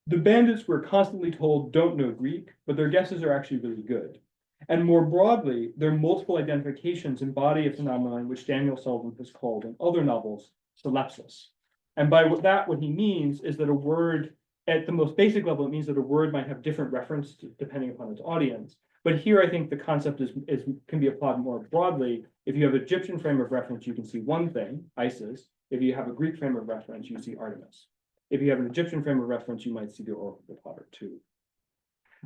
The bandits were constantly told don't know Greek, but their guesses are actually really good. And more broadly, their multiple identifications embody a phenomenon which Daniel Sullivan has called in other novels, solepsis. And by that, what he means is that a word, at the most basic level, it means that a word might have different reference depending upon its audience. But here, I think the concept can be applied more broadly. If you have an Egyptian frame of reference, you can see one thing, Isis. If you have a Greek frame of reference, you see Artemis. If you have an Egyptian frame of reference, you might see the Oracle of the Potter too.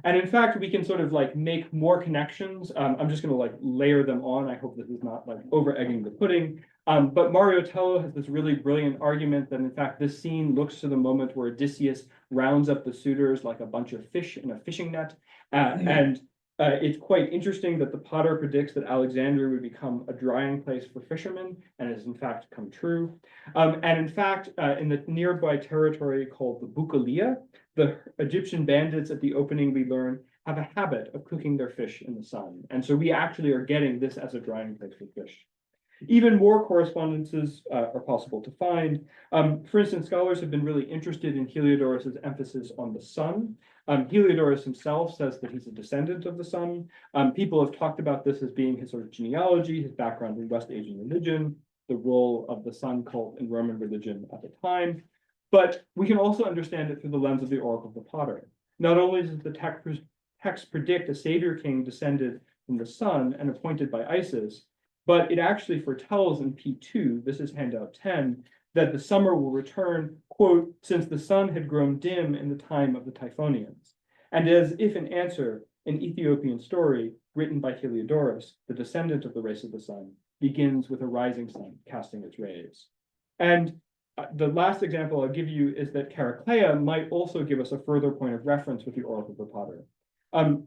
And in fact, we can sort of like make more connections. I'm just going to like layer them on. I hope this is not like over egging the pudding. But Mario Tello has this really brilliant argument that in fact, this scene looks to the moment where Odysseus rounds up the suitors like a bunch of fish in a fishing net. It's quite interesting that the Potter predicts that Alexandria would become a drying place for fishermen, and it has in fact come true. And in fact, in the nearby territory called the Bukalia, the Egyptian bandits at the opening, we learn, have a habit of cooking their fish in the sun. And so we actually are getting this as a drying place for fish. Even more correspondences are possible to find. For instance, scholars have been really interested in Heliodorus's emphasis on the sun. Heliodorus himself says that he's a descendant of the sun. People have talked about this as being his sort of genealogy, his background in West Asian religion, the role of the sun cult in Roman religion at the time. But we can also understand it through the lens of the Oracle of the Potter. Not only does the text predict a savior king descended from the sun and appointed by Isis, but it actually foretells in P2, this is handout 10, that the summer will return, quote, since the sun had grown dim in the time of the Typhonians. And as if in answer, an Ethiopian story written by Heliodorus, the descendant of the race of the sun, begins with a rising sun casting its rays. And the last example I'll give you is that Chariclea might also give us a further point of reference with the Oracle of the Potter.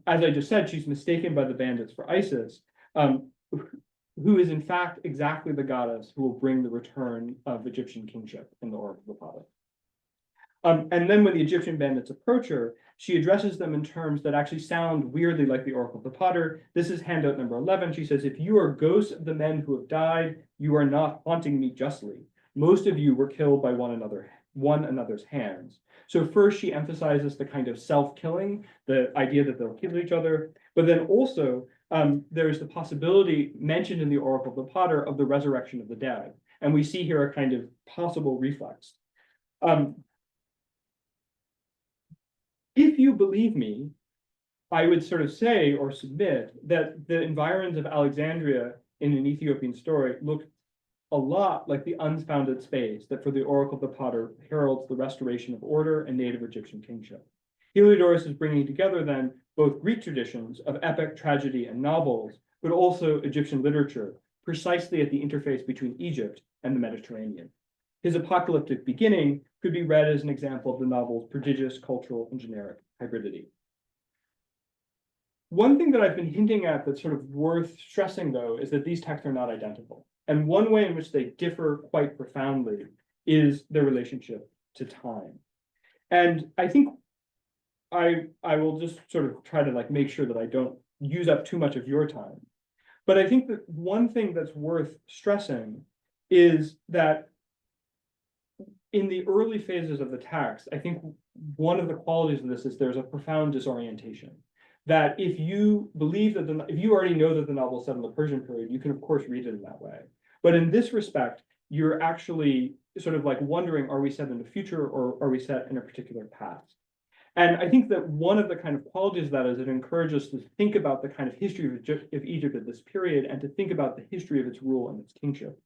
As I just said, she's mistaken by the bandits for Isis, who is in fact exactly the goddess who will bring the return of Egyptian kingship in the Oracle of the Potter. And then when the Egyptian bandits approach her, she addresses them in terms that actually sound weirdly like the Oracle of the Potter. This is handout number 11. She says, if you are ghosts of the men who have died, you are not haunting me justly. Most of you were killed by one another's hands. So first she emphasizes the kind of self-killing, the idea that they'll kill each other, but then also there's the possibility mentioned in the Oracle of the Potter of the resurrection of the dead. And we see here a kind of possible reflex. If you believe me, I would sort of say or submit that the environs of Alexandria in an Ethiopian story look a lot like the unfounded space that for the Oracle of the Potter heralds the restoration of order and native Egyptian kingship. Heliodorus is bringing together then both Greek traditions of epic, tragedy, and novels, but also Egyptian literature, precisely at the interface between Egypt and the Mediterranean. His apocalyptic beginning could be read as an example of the novel's prodigious cultural and generic hybridity. One thing that I've been hinting at that's sort of worth stressing, though, is that these texts are not identical. And one way in which they differ quite profoundly is their relationship to time. And I think I will just sort of try to like make sure that I don't use up too much of your time. But I think that one thing that's worth stressing is that in the early phases of the text, I think one of the qualities of this is there's a profound disorientation. That if you believe that if you already know that the novel is set in the Persian period, you can of course read it in that way. But in this respect, you're actually sort of like wondering, are we set in the future or are we set in a particular past? And I think that one of the kind of qualities of that is it encourages us to think about the kind of history of Egypt at this period and to think about the history of its rule and its kingship.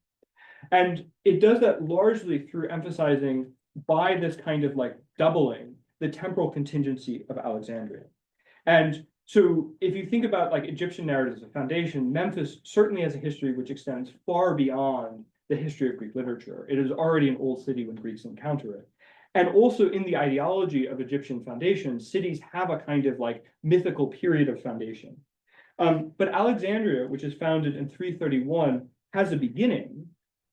And it does that largely through emphasizing by this kind of like doubling the temporal contingency of Alexandria. And so if you think about like Egyptian narratives as a foundation, Memphis certainly has a history which extends far beyond the history of Greek literature. It is already an old city when Greeks encounter it. And also in the ideology of Egyptian foundation, cities have a kind of like mythical period of foundation. But Alexandria, which is founded in 331, has a beginning.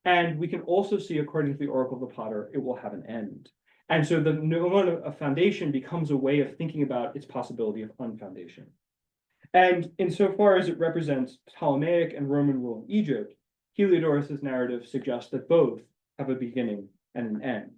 And we can also see, according to the Oracle of the Potter, it will have an end. And so the notion of foundation becomes a way of thinking about its possibility of unfoundation. And insofar as it represents Ptolemaic and Roman rule in Egypt, Heliodorus's narrative suggests that both have a beginning and an end.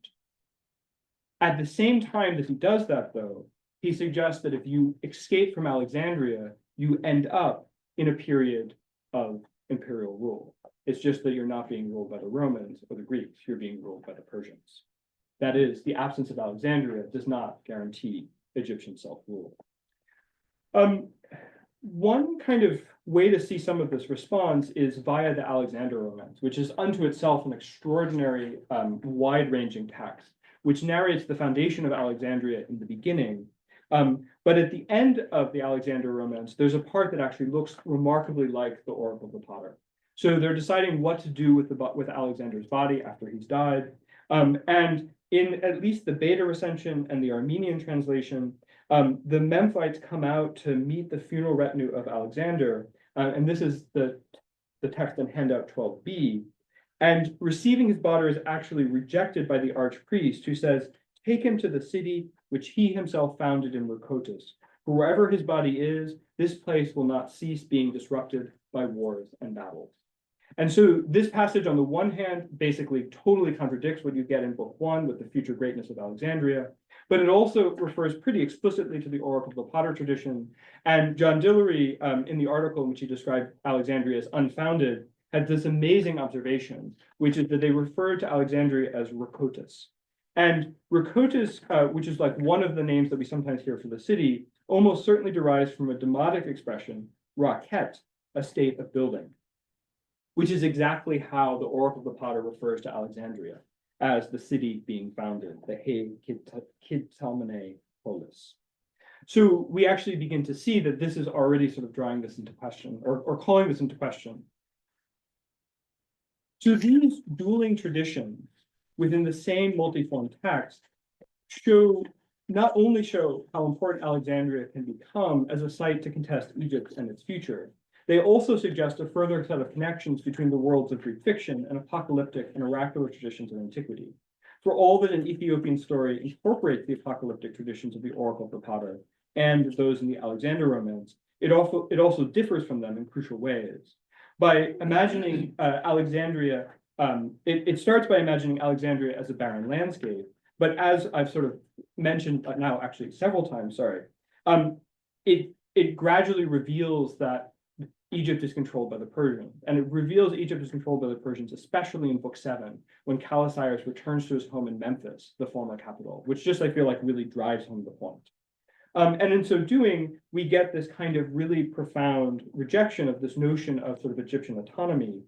At the same time that he does that, though, he suggests that if you escape from Alexandria, you end up in a period of imperial rule. It's just that you're not being ruled by the Romans or the Greeks, you're being ruled by the Persians. That is, the absence of Alexandria does not guarantee Egyptian self-rule. One kind of way to see some of this response is via the Alexander romance, which is unto itself an extraordinary, wide-ranging text, which narrates the foundation of Alexandria in the beginning. But at the end of the Alexander romance, there's a part that actually looks remarkably like the Oracle of the Potter. So they're deciding what to do with Alexander's body after he's died. And in at least the Beta recension and the Armenian translation, the Memphites come out to meet the funeral retinue of Alexander, and this is the text in handout 12b. And receiving his body is actually rejected by the archpriest, who says, "Take him to the city which he himself founded in Rhocotis. For wherever his body is, this place will not cease being disrupted by wars and battles." And so this passage, on the one hand, basically totally contradicts what you get in book 1 with the future greatness of Alexandria, but it also refers pretty explicitly to the Oracle of the Potter tradition. And John Dillery, in the article in which he described Alexandria as unfounded, had this amazing observation, which is that they refer to Alexandria as Rhocotis. And Rhocotis, which is like one of the names that we sometimes hear for the city, almost certainly derives from a demotic expression, raket, a state of building, which is exactly how the Oracle of the Potter refers to Alexandria as the city being founded, the He Kidtalmene polis. So we actually begin to see that this is already sort of drawing this into question, or calling this into question. So these dueling traditions within the same multiform text not only show how important Alexandria can become as a site to contest Egypt and its future, they also suggest a further set of connections between the worlds of Greek fiction and apocalyptic and oracular traditions of antiquity. For all that an Ethiopian story incorporates the apocalyptic traditions of the Oracle of the Potter and those in the Alexander romance, it also differs from them in crucial ways. By imagining Alexandria, it starts by imagining Alexandria as a barren landscape, but as I've sort of mentioned now actually several times, it gradually reveals that Egypt is controlled by the Persians, and it reveals Egypt is controlled by the Persians, especially in book 7, when Calisyrus returns to his home in Memphis, the former capital, which just I feel like really drives home the point. And in so doing, we get this kind of really profound rejection of this notion of sort of Egyptian autonomy.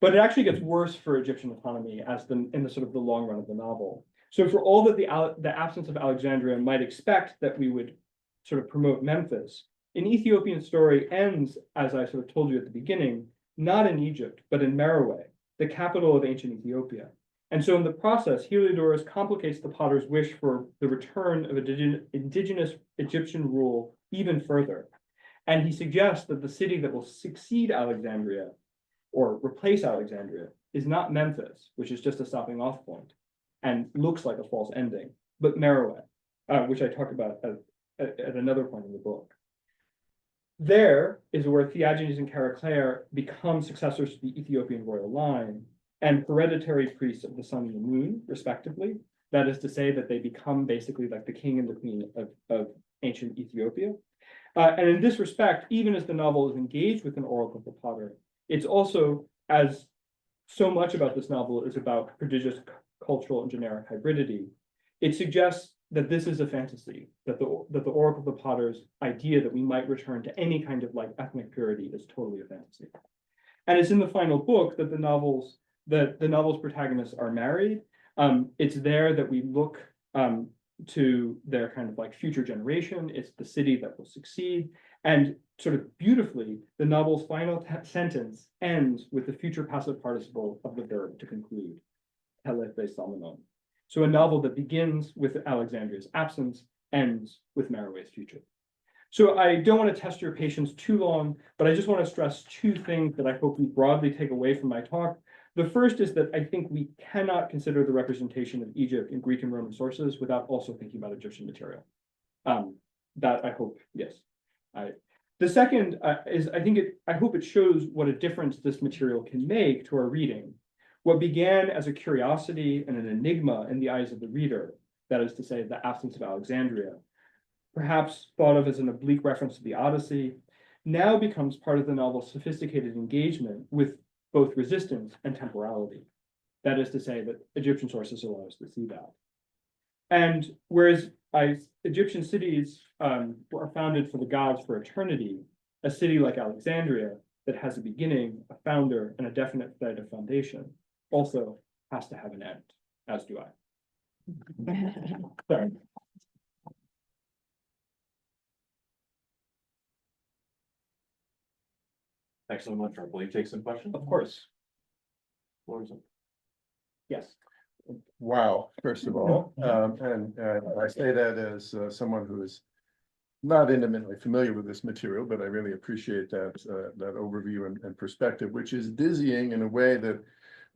But it actually gets worse for Egyptian autonomy in the sort of the long run of the novel. So for all that the absence of Alexandria might expect that we would sort of promote Memphis, an Ethiopian story ends, as I sort of told you at the beginning, not in Egypt, but in Meroe, the capital of ancient Ethiopia. And so in the process, Heliodorus complicates the potter's wish for the return of indigenous Egyptian rule even further. And he suggests that the city that will succeed Alexandria or replace Alexandria is not Memphis, which is just a stopping off point and looks like a false ending, but Meroe, which I talk about at another point in the book. There is where Theagenes and Chariclea become successors to the Ethiopian royal line and hereditary priests of the sun and the moon, respectively. That is to say that they become basically like the king and the queen of ancient Ethiopia. And in this respect, even as the novel is engaged with an Oracle of the Potter, it's also, as so much about this novel is about prodigious cultural and generic hybridity, it suggests that this is a fantasy, that the Oracle of the Potter's idea that we might return to any kind of like ethnic purity is totally a fantasy. And it's in the final book that the novel's protagonists are married. It's there that we look to their kind of like future generation. It's the city that will succeed. And sort of beautifully, the novel's final sentence ends with the future passive participle of the verb to conclude, telefe salmonon. So a novel that begins with Alexandria's absence, ends with Meroe's future. So I don't want to test your patience too long, but I just want to stress two things that I hope you broadly take away from my talk. The first is that I think we cannot consider the representation of Egypt in Greek and Roman sources without also thinking about Egyptian material. That I hope, yes. The second is I hope it shows what a difference this material can make to our reading. What began as a curiosity and an enigma in the eyes of the reader, that is to say, the absence of Alexandria, perhaps thought of as an oblique reference to the Odyssey, now becomes part of the novel's sophisticated engagement with both resistance and temporality. That is to say, that Egyptian sources allow us to see that. And whereas Egyptian cities were founded for the gods for eternity, a city like Alexandria that has a beginning, a founder, and a definite site of foundation also has to have an end, as do I. Sorry. Thanks so much. Will you take some questions? Of course, Floor is open. yes. Wow, first of all, and I say that as someone who is not intimately familiar with this material, but I really appreciate that overview and perspective, which is dizzying in a way that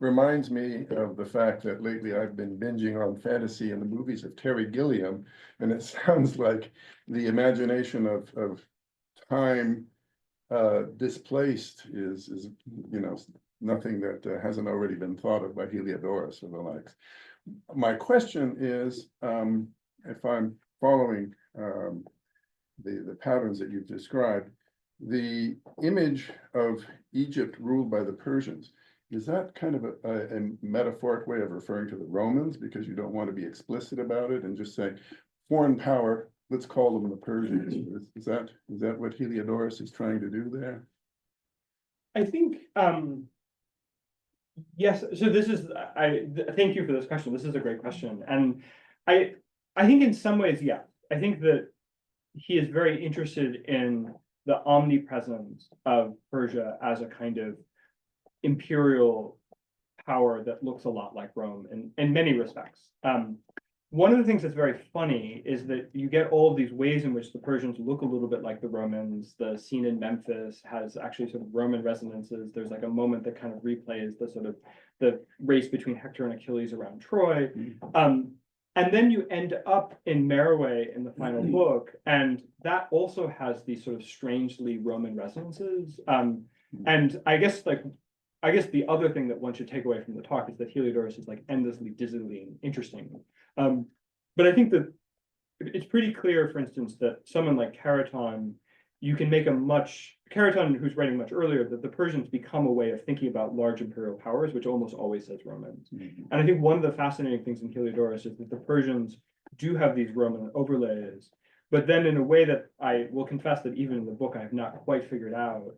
reminds me of the fact that lately I've been binging on fantasy and the movies of Terry Gilliam, and it sounds like the imagination of time displaced is nothing that hasn't already been thought of by Heliodorus or the likes. My question is, if I'm following the patterns that you've described, the image of Egypt ruled by the Persians, is that kind of a metaphoric way of referring to the Romans, because you don't want to be explicit about it and just say foreign power, let's call them the Persians? Is that what Heliodorus is trying to do there? I think, yes, so this is, thank you for this question. This is a great question. And I think in some ways, yeah, I think that he is very interested in the omnipresence of Persia as a kind of imperial power that looks a lot like Rome in many respects. One of the things that's very funny is that you get all of these ways in which the Persians look a little bit like the Romans. The scene in Memphis has actually sort of Roman resonances. There's like a moment that kind of replays the sort of the race between Hector and Achilles around Troy. And then you end up in Meroe in the final book, and that also has these sort of strangely Roman resonances. And I guess the other thing that one should take away from the talk is that Heliodorus is like endlessly, dizzily interesting. But I think that it's pretty clear, for instance, that someone like Keraton, you can make Keraton, who's writing much earlier, that the Persians become a way of thinking about large imperial powers, which almost always says Romans. And I think one of the fascinating things in Heliodorus is that the Persians do have these Roman overlays, but then in a way that I will confess that even in the book I have not quite figured out,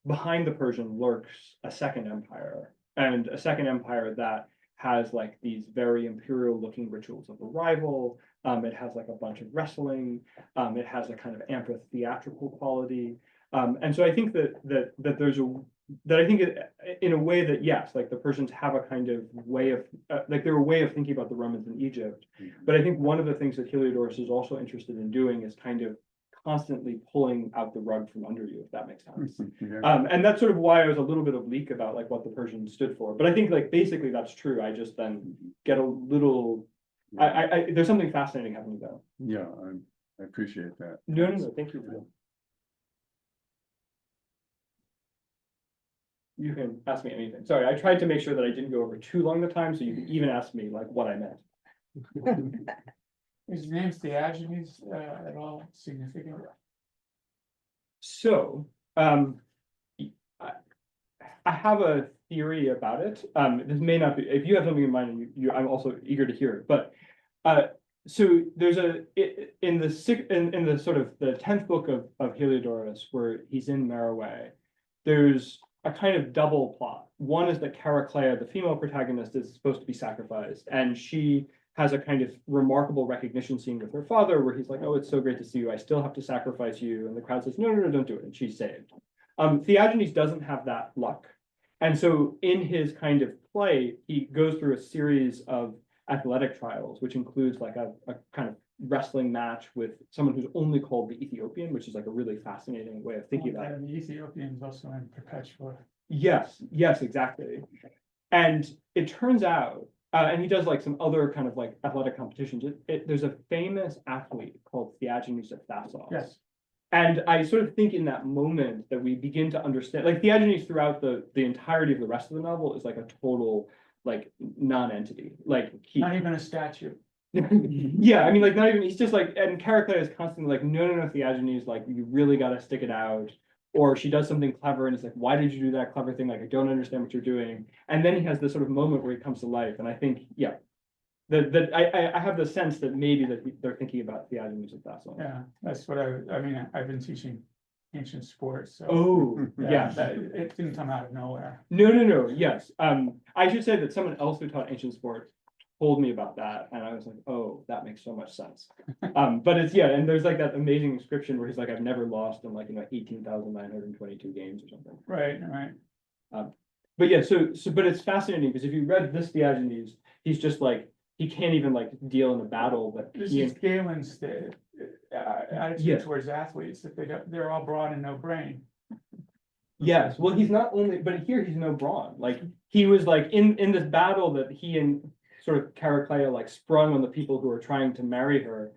behind the Persian lurks a second empire, and a second empire that has like these very imperial looking rituals of arrival. It has like a bunch of wrestling. It has a kind of amphitheatrical quality. And so I think that I think in a way that, yes, like the Persians have a kind of way of, like they're a way of thinking about the Romans in Egypt. But I think one of the things that Heliodorus is also interested in doing is kind of constantly pulling out the rug from under you, if that makes sense. And that's sort of why I was a little bit oblique about like what the Persians stood for. But I think like basically that's true. I just then get a little, there's something fascinating happening though. Yeah, I appreciate that. No, thank you. You can ask me anything. Sorry, I tried to make sure that I didn't go over too long the time, so you can even ask me like what I meant. Is name's Diogenes at all significant? So, I have a theory about it. This may not be, if you have something in mind, I'm also eager to hear it. But so there's in the sort of the 10th book of Heliodorus, where he's in Meroe, there's a kind of double plot. One is that Chariclea, the female protagonist, is supposed to be sacrificed, and she has a kind of remarkable recognition scene with her father where he's like, oh, it's so great to see you. I still have to sacrifice you. And the crowd says, no, don't do it. And she's saved. Theagenes doesn't have that luck. And so in his kind of play, he goes through a series of athletic trials, which includes like a kind of wrestling match with someone who's only called the Ethiopian, which is like a really fascinating way of thinking about it. The Ethiopians also in perpetual. Yes, exactly. And it turns out, and he does like some other kind of like athletic competitions. There's a famous athlete called Theagenes of Thasos. Yes. And I sort of think in that moment that we begin to understand, like Theagenes throughout the entirety of the rest of the novel is like a total like non-entity. Like Not even a statue. Yeah, I mean, like not even, he's just like, and Chariclea is constantly like, no, Theagenes, like you really got to stick it out. Or she does something clever and it's like, why did you do that clever thing? Like, I don't understand what you're doing. And then he has this sort of moment where he comes to life. And I think, yeah, I have the sense that maybe that they're thinking about theogonies of Thessaly. Yeah, that's what I mean, I've been teaching ancient sports, so. Oh, yeah. It didn't come out of nowhere. No, yes. I should say that someone else who taught ancient sports told me about that, and I was like, oh, that makes so much sense. But it's, yeah, and there's like that amazing inscription where he's like, I've never lost in like, 18,922 games or something. Right. But yeah, but it's fascinating because if you read this Diogenes, he's just like, he can't even like deal in a battle, but This he, is Galen's attitude Yeah. towards athletes, that they're all broad and no brain. yes, well, he's not only, but here he's no brawn. Like, he was like, in this battle that he and sort of Chariclea like sprung on the people who are trying to marry her,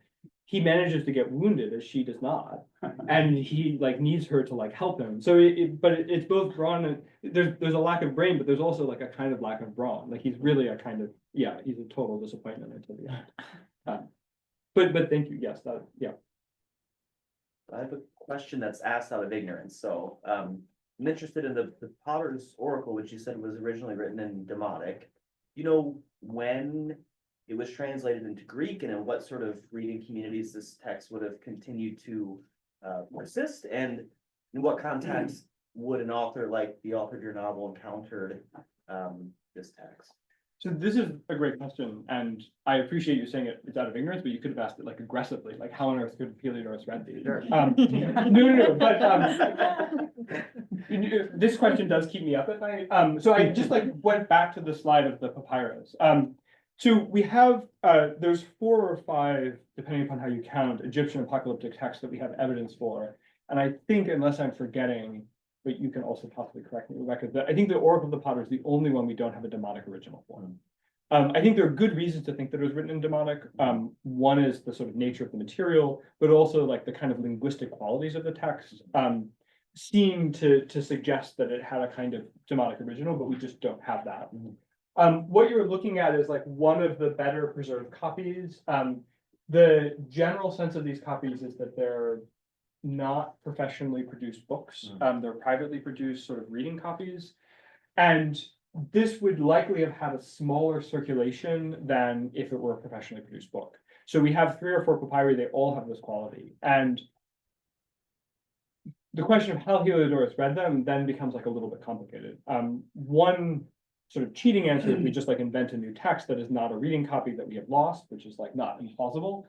he manages to get wounded as she does not. And he like needs her to like help him. So it's both brawn and there's a lack of brain, but there's also like a kind of lack of brawn. Like he's really a kind of, yeah, he's a total disappointment until the end. But thank you. Yes, yeah. I have a question that's asked out of ignorance, so, I'm interested in the Potter's Oracle, which you said was originally written in Demotic. You know when it was translated into Greek and in what sort of reading communities this text would have continued to persist, and in what context would an author like the author of your novel encountered this text? So this is a great question, and I appreciate you saying it's out of ignorance, but you could have asked it like aggressively, like how on earth could Heliodorus read these? Sure. No, but this question does keep me up at night. So I just like went back to the slide of the papyrus. So we have there's 4 or 5, depending upon how you count, Egyptian apocalyptic texts that we have evidence for, and I think, unless I'm forgetting, but you can also possibly correct me, Rebecca, that I think the Oracle of the Potter is the only one we don't have a Demotic original for. I think there are good reasons to think that it was written in Demotic. One is the sort of nature of the material, but also like the kind of linguistic qualities of the text seem to suggest that it had a kind of Demotic original, but we just don't have that. What you're looking at is like one of the better preserved copies. The general sense of these copies is that they're not professionally produced books. They're privately produced sort of reading copies. And this would likely have had a smaller circulation than if it were a professionally produced book. So we have 3 or 4 papyri, they all have this quality. And the question of how Heliodorus read them then becomes like a little bit complicated. One sort of cheating answer is we just like invent a new text that is not a reading copy that we have lost, which is like not implausible.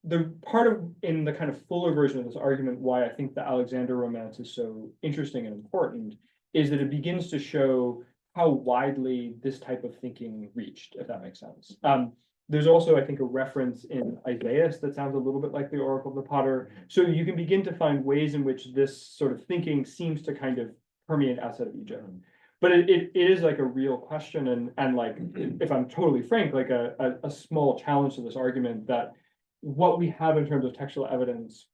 The part of in the kind of fuller version of this argument why I think the Alexander romance is so interesting and important is that it begins to show how widely this type of thinking reached, if that makes sense. There's also, I think, a reference in Isaiah that sounds a little bit like the Oracle of the Potter. So you can begin to find ways in which this sort of thinking seems to kind of permeate outside of Egypt. But it is like a real question, and like, if I'm totally frank, like a small challenge to this argument that what we have in terms of textual evidence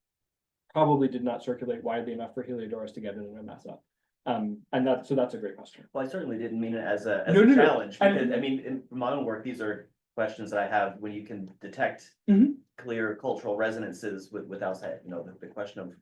probably did not circulate widely enough for Heliodorus to get it in a mess up. And that's a great question. Well, I certainly didn't mean it as a No. challenge, because I mean, in my own work, these are questions that I have when you can detect clear cultural resonances with outside, the question of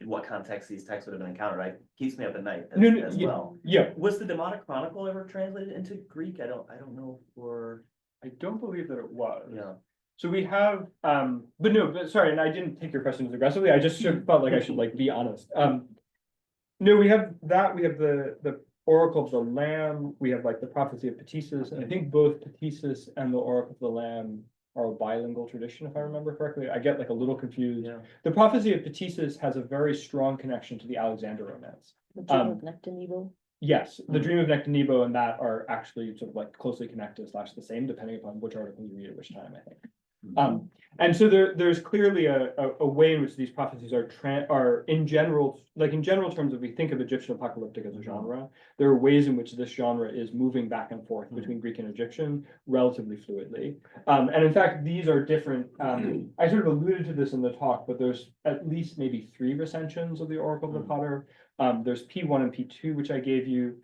in what context these texts would have been encountered, right? Keeps me up at night as well. Yeah. Was the Demotic Chronicle ever translated into Greek? I don't know for. I don't believe that it was. Yeah. So we have, but sorry, and I didn't take your questions aggressively. I just felt like I should like be honest. No, we have that. We have the Oracle of the Lamb. We have like the prophecy of Petesis, and I think both Petesis and the Oracle of the Lamb are a bilingual tradition, if I remember correctly. I get like a little confused. Yeah. The prophecy of Petesis has a very strong connection to the Alexander romance. The Dream of Nectanebo. Yes, the Dream of Nectanebo and that are actually sort of like closely connected / the same, depending upon which article you read at which time, I think. And so there's clearly a way in which these prophecies are in general terms, if we think of Egyptian apocalyptic as a genre, there are ways in which this genre is moving back and forth between Greek and Egyptian relatively fluidly. And in fact, these are different. I sort of alluded to this in the talk, but there's at least maybe 3 recensions of the Oracle of the Potter. There's P1 and P2, which I gave you.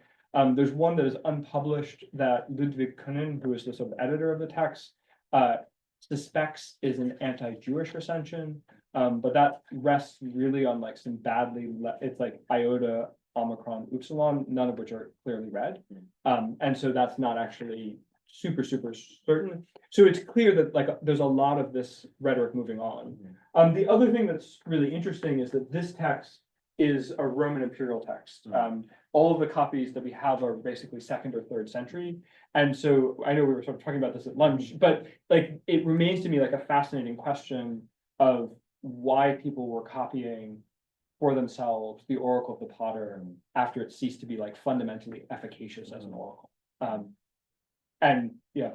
There's one that is unpublished that Ludwig Kunin, who is the sort of editor of the text, suspects is an anti-Jewish recension, but that rests really on like some it's like iota, omicron, upsilon, none of which are clearly read. And so that's not actually super certain. So it's clear that like there's a lot of this rhetoric moving on. The other thing that's really interesting is that this text is a Roman imperial text. All of the copies that we have are basically 2nd or 3rd century. And so I know we were sort of talking about this at lunch, but like it remains to me like a fascinating question of why people were copying for themselves the oracle of the potter after it ceased to be like fundamentally efficacious as an oracle. And yes,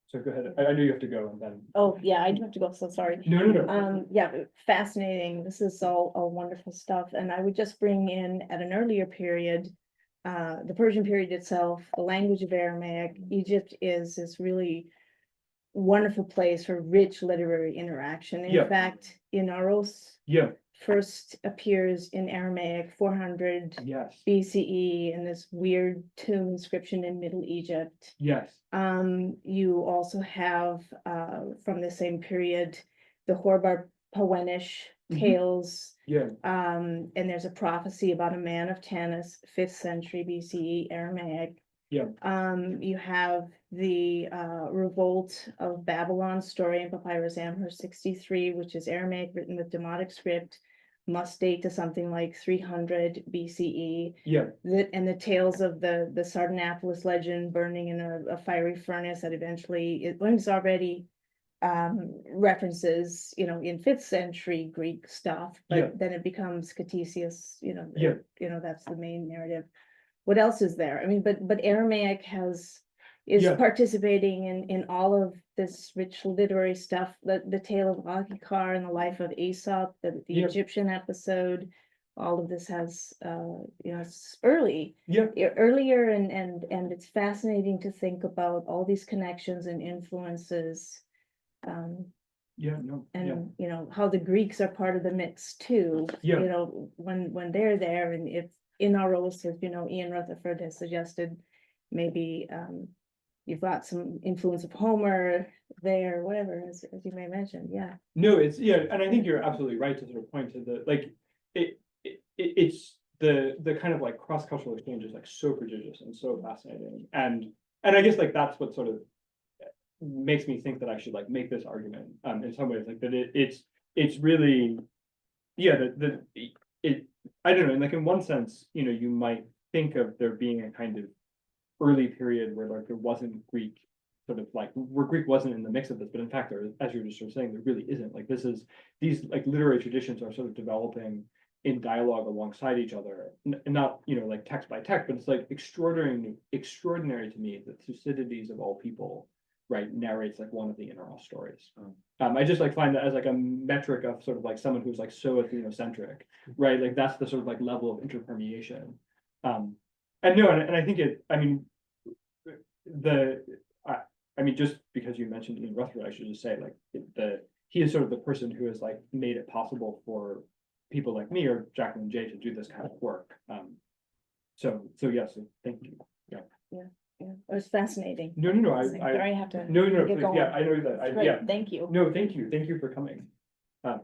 so go ahead. I know you have to go and then. Oh, yeah, I do have to go, so sorry. No. Yeah, fascinating. This is all wonderful stuff. And I would just bring in at an earlier period, the Persian period itself, the language of Aramaic. Egypt is this really wonderful place for rich literary interaction. Yeah. In fact, Inaros Yeah, first appears in Aramaic 400 yes, BCE in this weird tomb inscription in Middle Egypt. yes, You also have, from the same period, the Horbar Pawenish Mhm. tales. yeah, And there's a prophecy about a man of Tanis, 5th century BCE Aramaic. Yeah. You have the revolt of Babylon story in Papyrus Amherst 63, which is Aramaic written with Demotic script, must date to something like 300 BCE. yeah, And the tales of the Sardanapalus legend burning in a fiery furnace that eventually it was already references, in 5th century Greek stuff, but Yeah. then it becomes Ctesias, Yeah. That's the main narrative. What else is there? I mean, but Aramaic is Yeah. participating in all of this rich literary stuff, the tale of Achicar and the life of Aesop, the Yeah. Egyptian episode, all of this has, it's early. yeah, Earlier and it's fascinating to think about all these connections and influences. yeah, no, yeah, And how the Greeks are part of the mix too. Yeah. When they're there, and if in our roles, as Ian Rutherford has suggested, maybe you've got some influence of Homer there, whatever, as you may mention, yeah. no, yeah, and I think you're absolutely right to sort of point to the, like, it's the kind of like cross-cultural exchange is like so prodigious and so fascinating, and I guess like that's what sort of makes me think that I should like make this argument, in some ways, like that it's really, yeah, I don't know, and like in one sense, you might think of there being a kind of early period where like there wasn't Greek, sort of like where Greek wasn't in the mix of this, but in fact there, as you were just sort of saying, there really isn't. Like these like literary traditions are sort of developing in dialogue alongside each other, and not like text by text, but it's like extraordinary to me that Thucydides of all people, right, narrates like one of the Inaros stories. I just like find that as like a metric of sort of like someone who's like so ethnocentric, right? Like that's the sort of like level of interpermeation. And no, and I think I mean, just because you mentioned Ian Rutherford, I should just say like he is sort of the person who has like made it possible for people like me or Jacqueline Jay to do this kind of work. So yes, thank you. Yeah, it was fascinating. No, Sorry, I have to. no, get please, going. yeah, I know that, Great, yeah, thank you. no, thank you for coming. Thank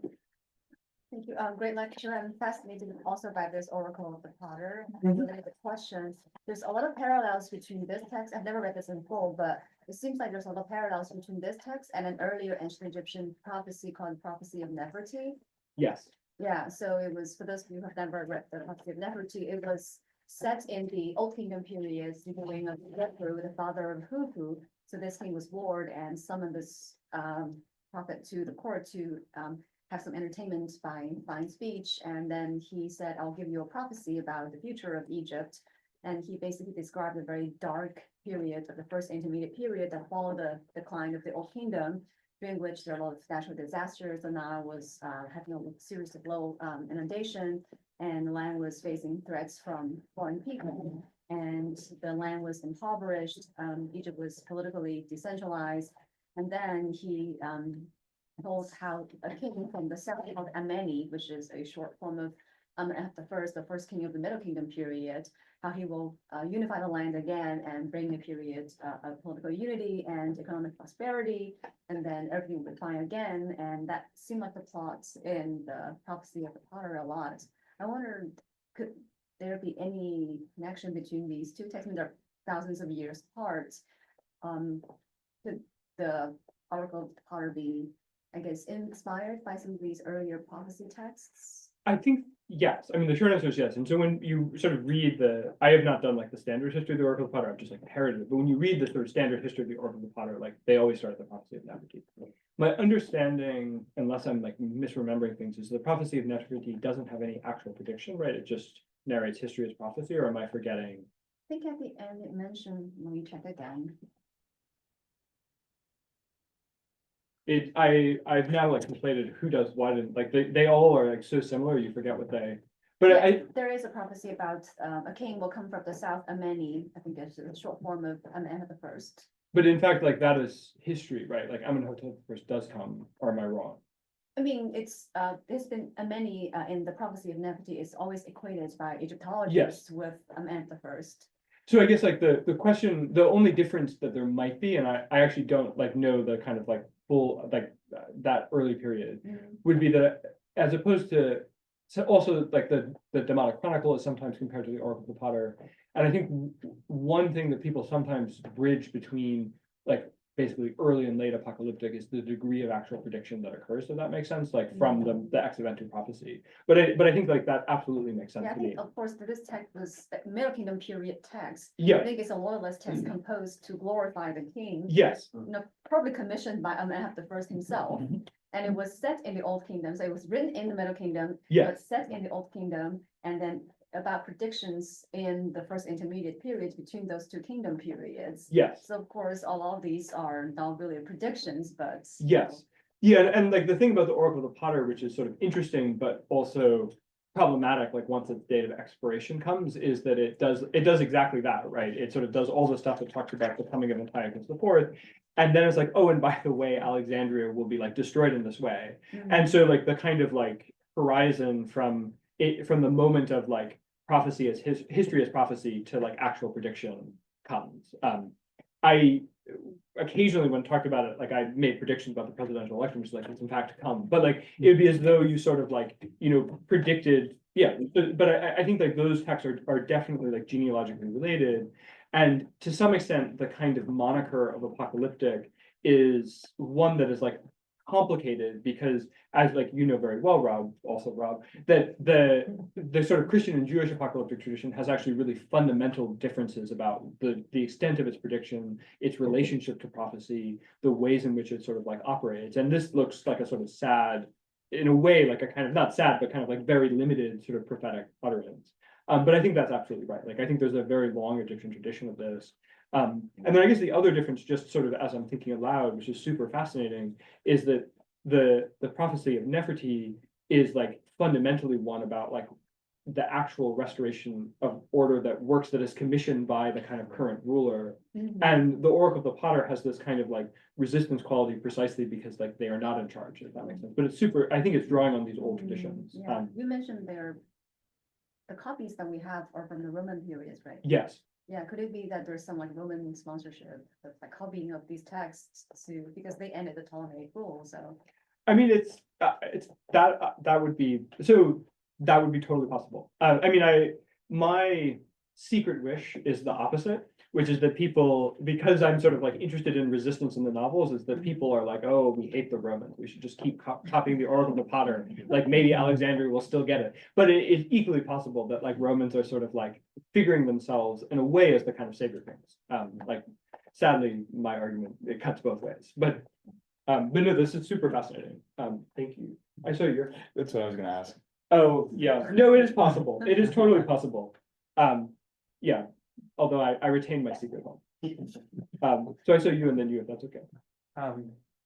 you. Great lecture. I'm fascinated also by this Oracle of the Potter. Mhm. Related questions. There's a lot of parallels between this text. I've never read this in full, but it seems like there's a lot of parallels between this text and an earlier ancient Egyptian prophecy called Prophecy of Nefertiti. Yes, Yeah, so it was, for those of you who have never read the Prophecy of Nefertiti, it was set in the Old Kingdom period, the reign of Neferu, the father of Hufu. So this king was bored and summoned this prophet to the court to have some entertainment by fine speech. And then he said, I'll give you a prophecy about the future of Egypt. And he basically described a very dark period of the first intermediate period that followed the decline of the Old Kingdom, during which there were a lot of natural disasters. The Nile was having a series of low inundation, and the land was facing threats from foreign people. And the land was impoverished. Egypt was politically decentralized. And then he told how a king from the south called Ameni, which is a short form of the first king of the Middle Kingdom period, how he will unify the land again and bring a period of political unity and economic prosperity, and then everything will be fine again. And that seemed like the plot in the Prophecy of the Potter a lot. I wonder, could there be any connection between these two texts? I mean, they're thousands of years apart. could the Oracle of Potter be, I guess, inspired by some of these earlier prophecy texts? I think, yes, I mean, the short answer is yes, and so when you sort of read I have not done like the standard history of the Oracle of Potter, I've just like parroted it, but when you read the sort of standard history of the Oracle of Potter, like, they always start at the prophecy of Nefertiti. My understanding, unless I'm like misremembering things, is the prophecy of Nefertiti doesn't have any actual prediction, right? It just narrates history as prophecy, or am I forgetting? I think at the end it mentioned, let me check again. I've now like conflated who does what, and like they all are like so similar, you forget what they, but Yeah, there is a prophecy about a king will come from the south, Ameni. I think that's a short form of Amenhotep the First. but in fact, like, that is history, right? Like, Amenhotep first does come, or am I wrong? I mean, there's been Ameni in the prophecy of Nefertiti is always equated by Egyptologists Yes. with Amenhotep the First. So I guess like the question, the only difference that there might be, and I actually don't like know the kind of like full, like that early period, would be that as opposed to, so also like the Demotic Chronicle is sometimes compared to the Oracle of the Potter. And I think one thing that people sometimes bridge between like basically early and late apocalyptic is the degree of actual prediction that occurs. Does that make sense? Like from the ex eventu prophecy. But I think like that absolutely makes sense Yeah, I to me. think of course this text was a Middle Kingdom period text. I Yeah, think it's a loyalist text composed to glorify the king. yes. You know, probably commissioned by Amenhotep the First himself. And it was set in the Old Kingdom, so it was written in the Middle Kingdom. Yeah. But set in the Old Kingdom, and then about predictions in the first intermediate periods between those two kingdom periods. Yes. So of course, all of these are not really predictions, but. Yes. Yeah, and like the thing about the Oracle of the Potter, which is sort of interesting, but also problematic, like once its date of expiration comes, is that it does exactly that, right? It sort of does all the stuff that talks about the coming of Antiochus IV. And then it's like, oh, and by the way, Alexandria will be like destroyed in this way. And so like the kind of like horizon from the moment of like prophecy as history as prophecy to like actual prediction comes. I occasionally when talked about it, like I made predictions about the presidential election, which is like it's in fact to come, but like it would be as though you sort of like, predicted, yeah, but I think like those texts are definitely like genealogically related. And to some extent, the kind of moniker of apocalyptic is one that is like complicated because as like very well, Rob, that the sort of Christian and Jewish apocalyptic tradition has actually really fundamental differences about the extent of its prediction, its relationship to prophecy, the ways in which it sort of like operates. And this looks like a sort of sad, in a way, like a kind of not sad, but kind of like very limited sort of prophetic utterance. But I think that's absolutely right. Like I think there's a very long Egyptian tradition of this. And then I guess the other difference, just sort of as I'm thinking aloud, which is super fascinating, is that the prophecy of Nefertiti is like fundamentally one about like the actual restoration of order that works, that is commissioned by the kind of current ruler. And the Oracle of the Potter has this kind of like resistance quality precisely because like they are not in charge, if that makes sense. But it's super, I think it's drawing on these old traditions. Yeah, you mentioned the copies that we have are from the Roman periods, right? Yes. Yeah, could it be that there's some like Roman sponsorship, that's like copying of these texts because they ended the Ptolemaic rule, so. I mean, it's that would be, so that would be totally possible. I mean, my secret wish is the opposite, which is that people, because I'm sort of like interested in resistance in the novels, is that people are like, oh, we hate the Romans, we should just keep copying the Oracle of the Potter, like maybe Alexandria will still get it. But it's equally possible that like Romans are sort of like figuring themselves in a way as the kind of savior kings. Like sadly, my argument, it cuts both ways, but no, this is super fascinating. Thank you. I saw your. That's what I was gonna ask. Oh, yeah, no, it is possible. It is totally possible. Yeah, although I retain my secret home. So I saw you and then you, if that's okay. I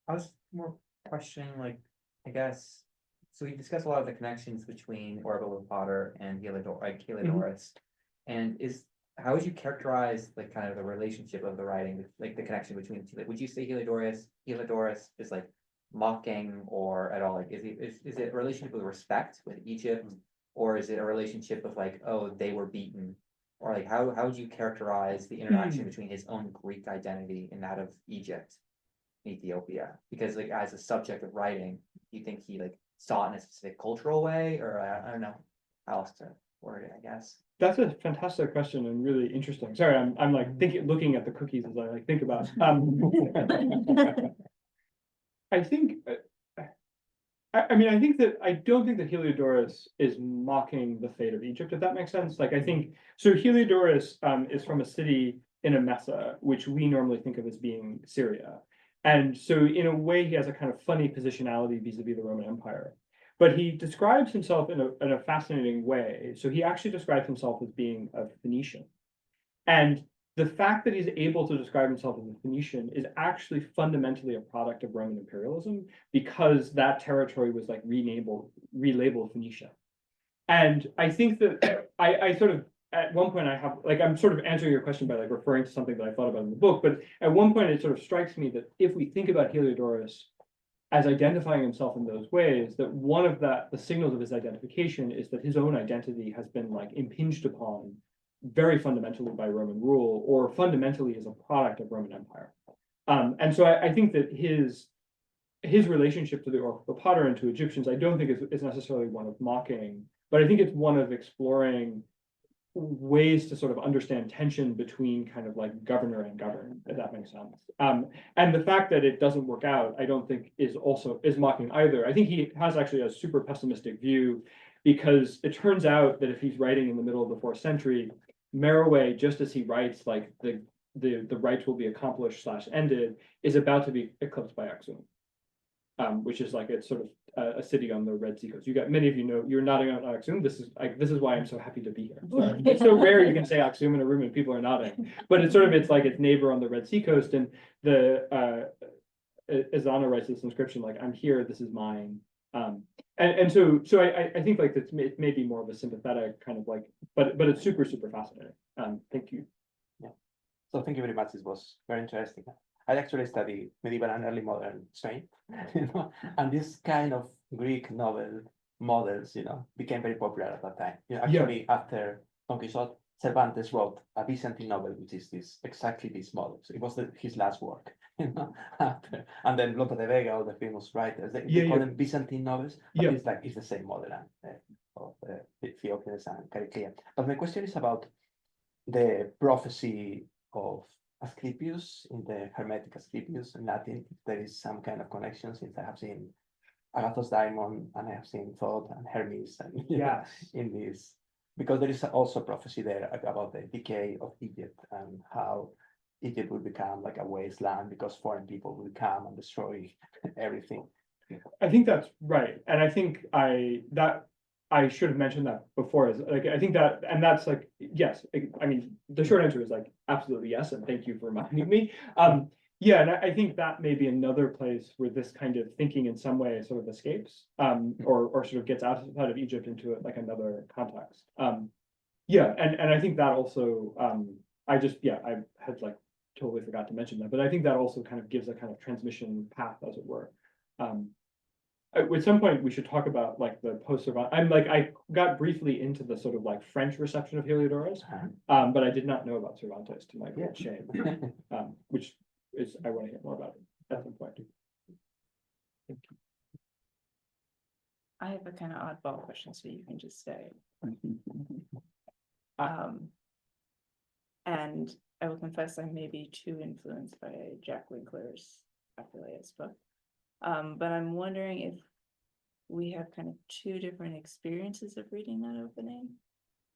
was more questioning, like, I guess, so we discussed a lot of the connections between Oracle of Potter and Heliodorus. And how would you characterize like kind of the relationship of the writing, like the connection between the two? Like, would you say Heliodorus is like mocking or at all? Like, is it a relationship of respect with Egypt, or is it a relationship of like, oh, they were beaten? Or like, how would you characterize the interaction between his own Greek identity and that of Egypt, Ethiopia? Because like as a subject of writing, do you think he like saw it in a specific cultural way, or I don't know how else to word it, I guess. That's a fantastic question and really interesting. Sorry, I'm like looking at the cookies as I like think about. I think, I mean, I think that, I don't think that Heliodorus is mocking the fate of Egypt, if that makes sense. Like, I think, so Heliodorus is from a city in Emesa, which we normally think of as being Syria. And so in a way, he has a kind of funny positionality vis-a-vis the Roman Empire. But he describes himself in a fascinating way. So he actually describes himself as being a Phoenician. And the fact that he's able to describe himself as a Phoenician is actually fundamentally a product of Roman imperialism, because that territory was like relabeled Phoenicia. And I think that I sort of, at one point I have, like, I'm sort of answering your question by like referring to something that I thought about in the book, but at one point it sort of strikes me that if we think about Heliodorus as identifying himself in those ways, that one of the signals of his identification is that his own identity has been like impinged upon very fundamentally by Roman rule, or fundamentally as a product of Roman Empire. And so I think that his relationship to the Oracle Potter and to Egyptians, I don't think is necessarily one of mocking, but I think it's one of exploring ways to sort of understand tension between kind of like governor and governed, if that makes sense. And the fact that it doesn't work out, I don't think is mocking either. I think he has actually a super pessimistic view, because it turns out that if he's writing in the middle of the 4th century, Merowe, just as he writes, like the rites will be accomplished / ended, is about to be eclipsed by Axum, which is like, it's sort of a city on the Red Sea coast. You got, many of you know, you're nodding on Axum. This is why I'm so happy to be here. Sorry. It's so rare you can say Axum in a room and people are nodding, but it's like its neighbor on the Red Sea coast, and the Azana writes this inscription like, "I'm here. This is mine." And so I think like it may be more of a sympathetic kind of like, but it's super fascinating. Thank you. So thank you very much. This was very interesting. I actually study medieval and early modern Spain, and this kind of Greek novel models, became very popular at that time. Actually, after Don Quixote, Cervantes wrote a Byzantine novel, which is exactly this model. So it was his last work, after, and then Lope de Vega, all the famous writers, they call them Byzantine novels, but it's the same model of Theocles and Charicleia. But my question is about the prophecy of Asclepius in the Hermetic Asclepius in Latin. If there is some kind of connection, since I have seen Agathos Daimon and I have seen Thoth and Hermes and in this, because there is also prophecy there about the decay of Egypt and how Egypt will become like a wasteland because foreign people will come and destroy everything. I think that's right, and I think I should have mentioned that before. Is like, I think that, and that's like, yes. I mean, the short answer is like absolutely yes, and thank you for reminding me. Yeah, and I think that may be another place where this kind of thinking in some way sort of escapes, or sort of gets outside of Egypt into like another context. Yeah, and I think that also, I had like totally forgot to mention that, but I think that also kind of gives a kind of transmission path, as it were. At some point we should talk about like the post-Cervantes. I got briefly into the sort of like French reception of Heliodorus, but I did not know about Cervantes, to my great shame. Which is, I want to hear more about it at some point. Thank you. I have a kind of oddball question, so you can just say. And I will confess I may be too influenced by Jack Winkler's Apuleius book. But I'm wondering if we have kind of two different experiences of reading that opening,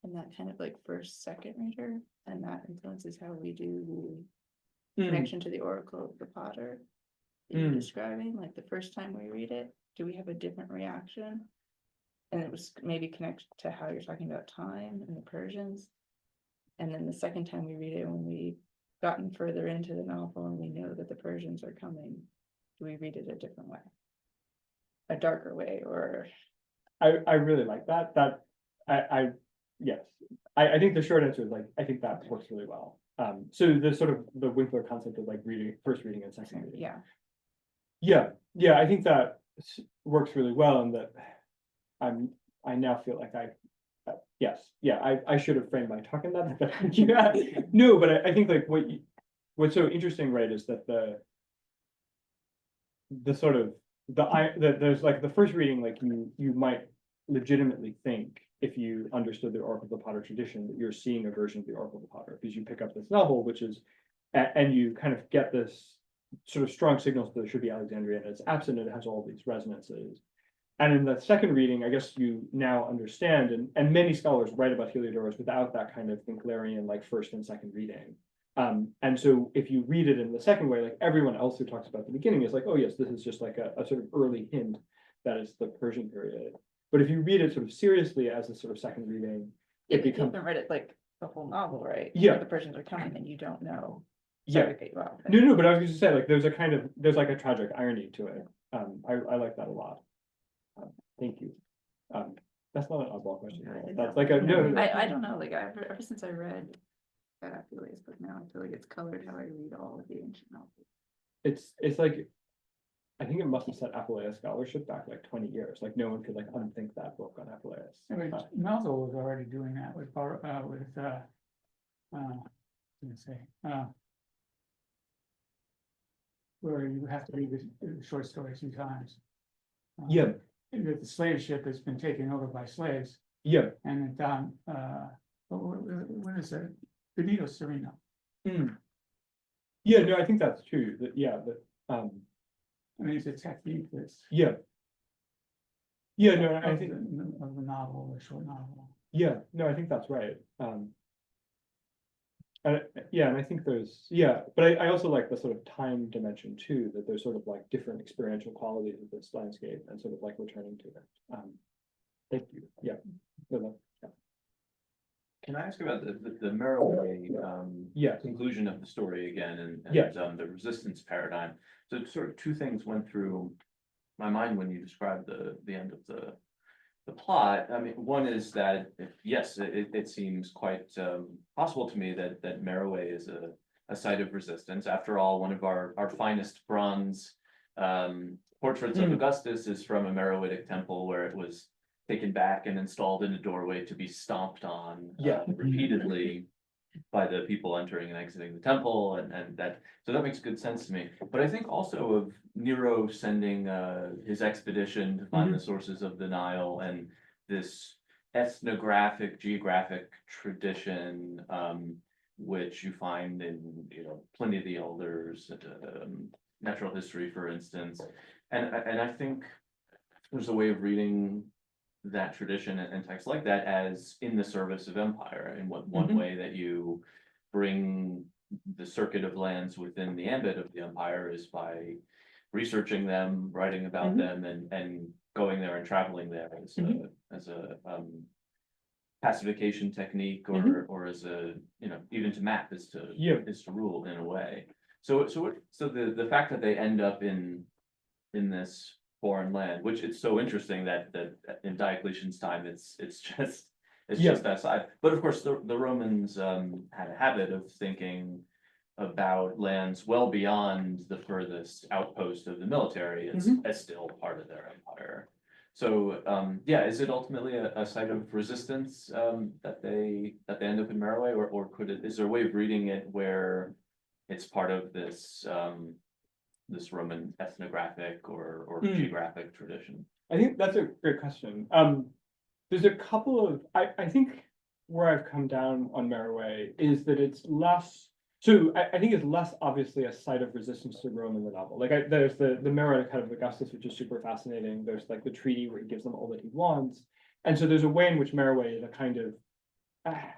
and that kind of like first, second reader, and that influences how we do the connection to the Oracle of the Potter that you're describing. Like the first time we read it, do we have a different reaction? And it was maybe connected to how you're talking about time and the Persians. And then the second time we read it, when we've gotten further into the novel and we know that the Persians are coming, do we read it a different way? A darker way, or? I really like that. Yes. I think the short answer is like, I think that works really well. So the sort of the Winkler concept of like first reading and second reading. Yeah, I think that works really well, and that I now feel like I should have framed my talk in that, but no, but I think like what's so interesting, right, is that the sort of there's like the first reading, like you might legitimately think if you understood the Oracle of the Potter tradition, that you're seeing a version of the Oracle of the Potter, because you pick up this novel, which is, and you kind of get this sort of strong signals that it should be Alexandrian, it's absent, and it has all these resonances. And in the second reading, I guess you now understand, and many scholars write about Heliodorus without that kind of Winklerian, like first and second reading. And so if you read it in the second way, like everyone else who talks about the beginning is like, oh yes, this is just like a sort of early hint that is the Persian period. But if you read it sort of seriously as a sort of second reading, If it you becomes, haven't read it like the whole novel, right? Yeah. The Persians are coming and you don't know. yeah. Sorry to cut you off. No, but I was going to say, like, there's like a tragic irony to it. I like that a lot. Thank you. That's not an oddball question. at all. That's like a, no. I don't know, like, ever since I read that Apuleius book now, I feel like it's colored how I read all of the ancient novels. It's like, I think it must have set Apuleius scholarship back like 20 years. Like no one could like unthink that book on Apuleius. Melville was already doing that with, let me say, where you have to read the short story 2 times. Yeah, That the slave ship has been taken over by slaves, yeah. and that, what is it? Benito Sereno. Yeah, no, I think that's true. That I mean, it's a technique that's. yeah. Yeah, no, I of think of the novel, the short novel. yeah, no, I think that's right. And I think there's, but I also like the sort of time dimension too, that there's sort of like different experiential qualities of this landscape and sort of like returning to it. Thank you. Yeah. Good luck. Yeah. Can I ask about the Merowe, Yeah. conclusion of the story again and Yeah. the resistance paradigm? So sort of 2 things went through my mind when you described the end of the plot. I mean, one is that yes, it seems quite possible to me that Merowe is a site of resistance. After all, one of our finest bronze portraits of Augustus is from a Meroitic temple where it was taken back and installed in a doorway to be stomped on repeatedly by the people entering and exiting the temple, and that, so that makes good sense to me. But I think also of Nero sending his expedition to find the sources of the Nile, and this ethnographic, geographic tradition, which you find in, Pliny the Elders, natural history, for instance. And I think there's a way of reading that tradition and texts like that as in the service of empire, in one way that you bring the circuit of lands within the ambit of the empire is by researching them, writing about them, and going there and traveling there as a pacification technique, or as a, even to map is to rule in a way. So the fact that they end up in this foreign land, which it's so interesting that in Diocletian's time it's just that side. But of course the Romans had a habit of thinking about lands well beyond the furthest outpost of the military as still part of their empire. So is it ultimately a site of resistance that they end up in Merowe, or is there a way of reading it where it's part of this this Roman ethnographic or geographic tradition? I think that's a great question. There's a couple of, I think where I've come down on Merowe is that it's less, so I think it's less obviously a site of resistance to Rome in the novel. Like there's the Meroitic kind of Augustus, which is super fascinating. There's like the treaty where he gives them all that he wants. And so there's a way in which Merowe is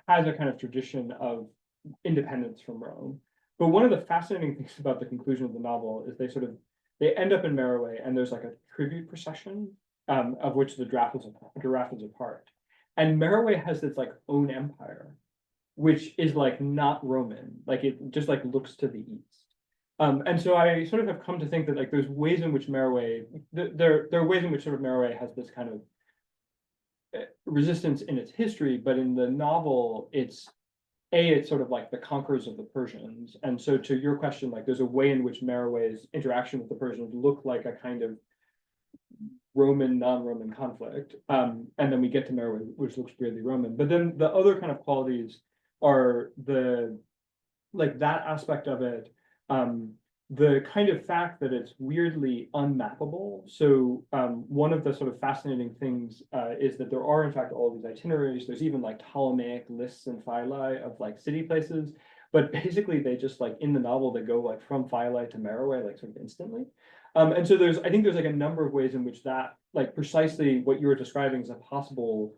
has a kind of tradition of independence from Rome. But one of the fascinating things about the conclusion of the novel is they end up in Merowe, and there's like a tribute procession, of which the giraffe is a part. And Merowe has its like own empire, which is like not Roman, like it just like looks to the east. And so I sort of have come to think that like there's ways in which Merowe, there are ways in which sort of Merowe has this kind of resistance in its history, but in the novel it's sort of like the conquerors of the Persians. And so to your question, like there's a way in which Merowe's interaction with the Persians look like a kind of Roman, non-Roman conflict. And then we get to Merowe, which looks weirdly Roman. But then the other kind of qualities are that aspect of it, the kind of fact that it's weirdly unmappable. So one of the sort of fascinating things is that there are in fact all these itineraries. There's even like Ptolemaic lists and phylae of like city places, but basically they just like in the novel they go like from phylae to Meroe like sort of instantly. And so I think there's like a number of ways in which that like precisely what you were describing as a possible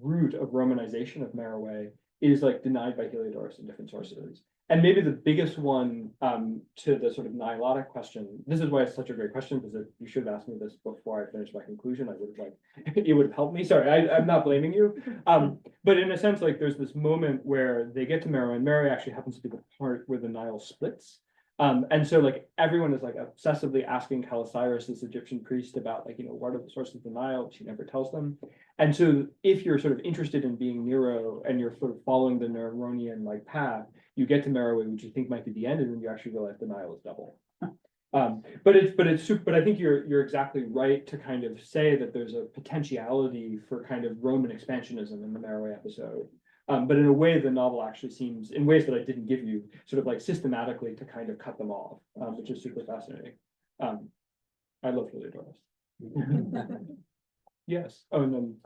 route of Romanization of Meroe is like denied by Heliodorus in different sources. And maybe the biggest one to the sort of Nilotic question, this is why it's such a great question, because you should have asked me this before I finished my conclusion. I would have like, it would have helped me. Sorry, I'm not blaming you. But in a sense, like there's this moment where they get to Meroe, and Meroe actually happens to be the part where the Nile splits. And so like everyone is like obsessively asking Calasirus, this Egyptian priest, about like, what are the sources of the Nile? She never tells them. And so if you're sort of interested in being Nero and you're sort of following the Neronian like path, you get to Meroe, which you think might be the end, and then you actually realize the Nile is double. But I think you're exactly right to kind of say that there's a potentiality for kind of Roman expansionism in the Meroe episode. But in a way, the novel actually seems, in ways that I didn't give you, sort of like systematically to kind of cut them off, which is super fascinating. I love Heliodorus. Yes. Oh, and then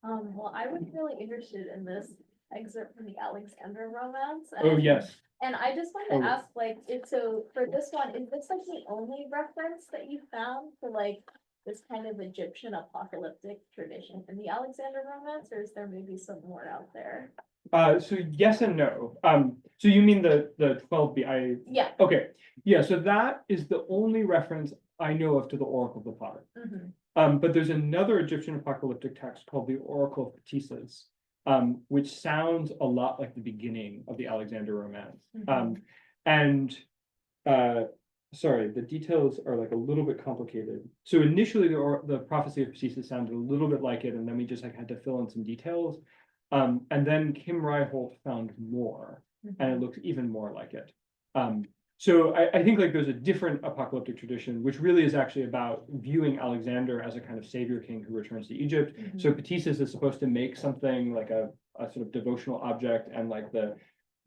Well, I was really interested in this excerpt from the Alexander romance. oh yes. And I just wanted Oh. to ask, like, so for this one, is this like the only reference that you found for like this kind of Egyptian apocalyptic tradition in the Alexander romance, or is there maybe some more out there? So yes and no. So you mean the 12b? Yeah. Okay. Yeah. So that is the only reference I know of to the Oracle of the Potter. Mhm. But there's another Egyptian apocalyptic text called the Oracle of Ptisis, which sounds a lot like the beginning of the Alexander romance. Sorry, the details are like a little bit complicated. So initially the prophecy of Ptisis sounded a little bit like it, and then we just like had to fill in some details. And then Kim Ryholt found more, and it looks even more like it. So I think like there's a different apocalyptic tradition, which really is actually about viewing Alexander as a kind of savior king who returns to Egypt. So Ptisis is supposed to make something like a sort of devotional object, and like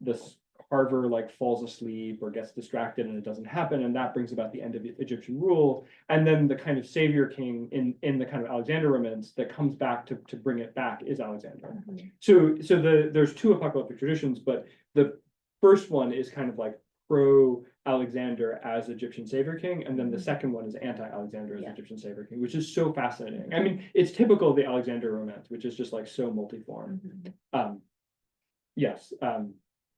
this carver like falls asleep or gets distracted and it doesn't happen, and that brings about the end of Egyptian rule. And then the kind of savior king in the kind of Alexander romance that comes back to bring it back is Alexander. So there's two apocalyptic traditions, but the first one is kind of like pro-Alexander as Egyptian savior king, and then the second one is anti-Alexander as Egyptian savior king, which is so fascinating. I mean, it's typical of the Alexander romance, which is just like so multiform. Yes.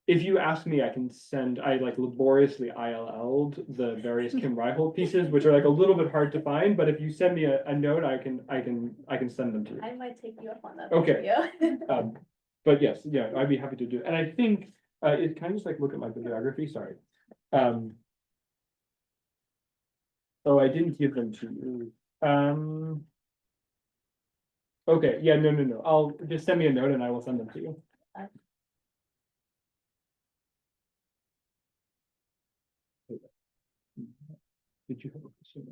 If you ask me, I can send, I like laboriously ILL'd the various Kim Ryholt pieces, which are like a little bit hard to find, but if you send me a note, I can send them to you. I might take you up on that. Okay. Video. But yes, yeah, I'd be happy to do it. And I think can I just like look at my bibliography? Sorry. Oh, I didn't give them to you. Okay, yeah, no. I'll just send me a note and I will send them to you. Did you have a question?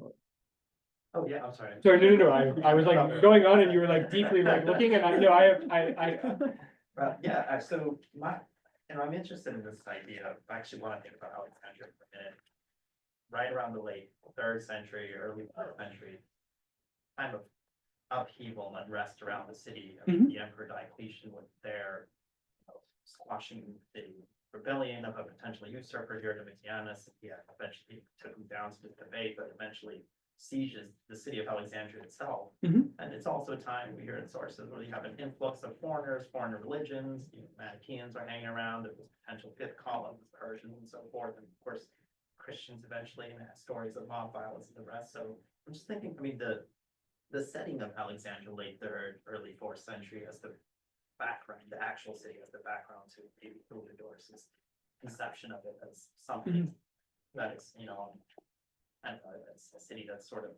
Oh, yeah, I'm sorry. Sorry, no. I was like going on and you were like deeply like looking, and I know Yeah, so I'm interested in this idea of, I actually want to think about Alexandria for a minute. Right around the late 3rd century, early 4th century, time of upheaval and unrest around the city. The Emperor Diocletian was there, squashing the rebellion of a potential usurper here, Domitianus. He eventually took him down to this debate, but eventually sieges the city of Alexandria itself. And it's also a time we hear in sources where you have an influx of foreigners, foreign religions, Manichaeans are hanging around, there was potential 5th column, Persians and so forth, and of course Christians eventually, and stories of mob violence and the rest. So I'm just thinking, I mean, the setting of Alexandria, late 3rd, early 4th century, as the background, the actual city as the background to maybe Heliodorus' conception of it as something that is, and it's a city that's sort of,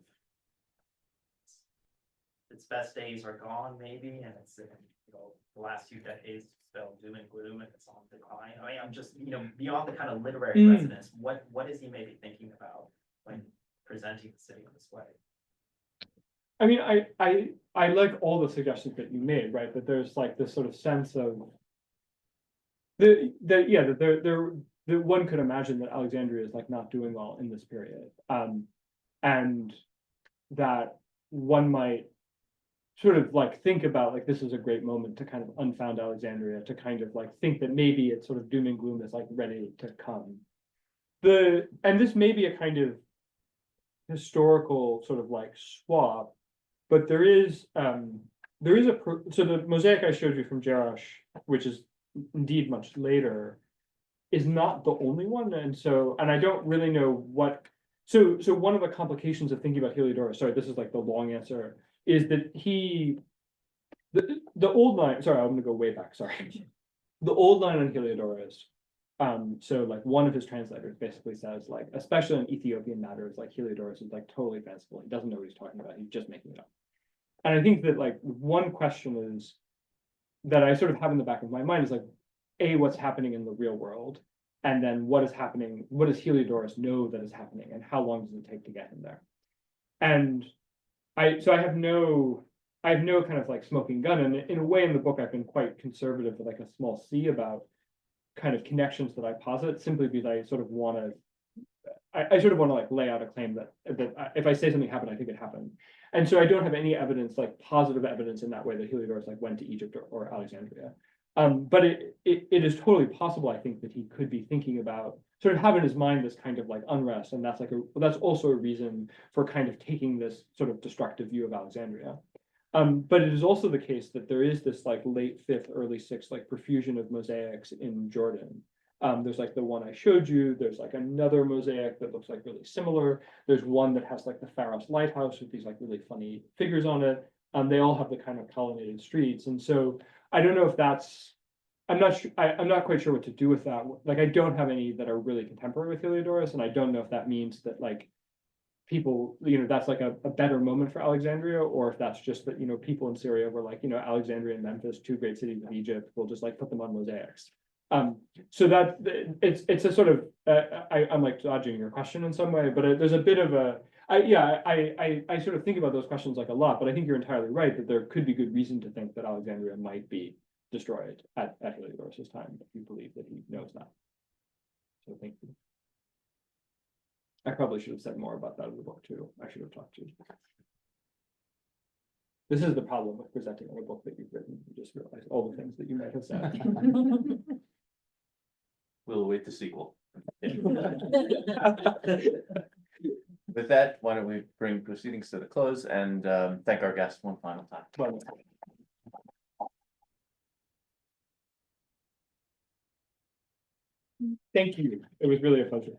its best days are gone maybe, and it's in, the last few decades spelled doom and gloom, and it's on decline. I mean, I'm just, beyond the kind of literary resonance, what is he maybe thinking about when presenting the city in this way? I mean, I like all the suggestions that you made, right? That there's like this sort of sense of that that one could imagine that Alexandria is like not doing well in this period. And that one might sort of like think about like this is a great moment to kind of unfound Alexandria, to kind of like think that maybe it's sort of doom and gloom is like ready to come. And this may be a kind of historical sort of like swap, but there is so the mosaic I showed you from Jerash, which is indeed much later, is not the only one, and I don't really know what. So one of the complications of thinking about Heliodorus, sorry, this is like the long answer, is that the old line. Sorry, I'm gonna go way back. Sorry, the old line on Heliodorus. So like one of his translators basically says like, especially on Ethiopian matters, like Heliodorus is like totally fanciful. He doesn't know what he's talking about. He's just making it up. And I think that like one question is that I sort of have in the back of my mind is like, A, what's happening in the real world? And then what is happening? What does Heliodorus know that is happening? And how long does it take to get him there? And I have no kind of like smoking gun. And in a way in the book, I've been quite conservative with like a small c about kind of connections that I posit, simply because I sort of want to, I sort of want to like lay out a claim that if I say something happened, I think it happened. And so I don't have any evidence, like positive evidence in that way that Heliodorus like went to Egypt or Alexandria. But it is totally possible, I think, that he could be thinking about sort of have in his mind this kind of like unrest, and that's also a reason for kind of taking this sort of destructive view of Alexandria. But it is also the case that there is this like late 5th, early 6th like profusion of mosaics in Jordan. There's like the one I showed you. There's like another mosaic that looks like really similar. There's one that has like the Pharos lighthouse with these like really funny figures on it. They all have the kind of colonnaded streets, and so I don't know if that's. I'm not sure. I'm not quite sure what to do with that. Like, I don't have any that are really contemporary with Heliodorus, and I don't know if that means that like people, that's like a better moment for Alexandria, or if that's just that people in Syria were like, Alexandria and Memphis, 2 great cities of Egypt, we'll just like put them on mosaics. So that it's a sort of I'm like dodging your question in some way, but there's a bit of a I sort of think about those questions like a lot, but I think you're entirely right that there could be good reason to think that Alexandria might be destroyed at Heliodorus's time, if you believe that he knows that. So thank you. I probably should have said more about that in the book too. I should have talked to you. This is the problem with presenting a book that you've written. You just realize all the things that you might have said. We'll await the sequel. With that, why don't we bring proceedings to the close and thank our guests one final time. Thank you. It was really a pleasure.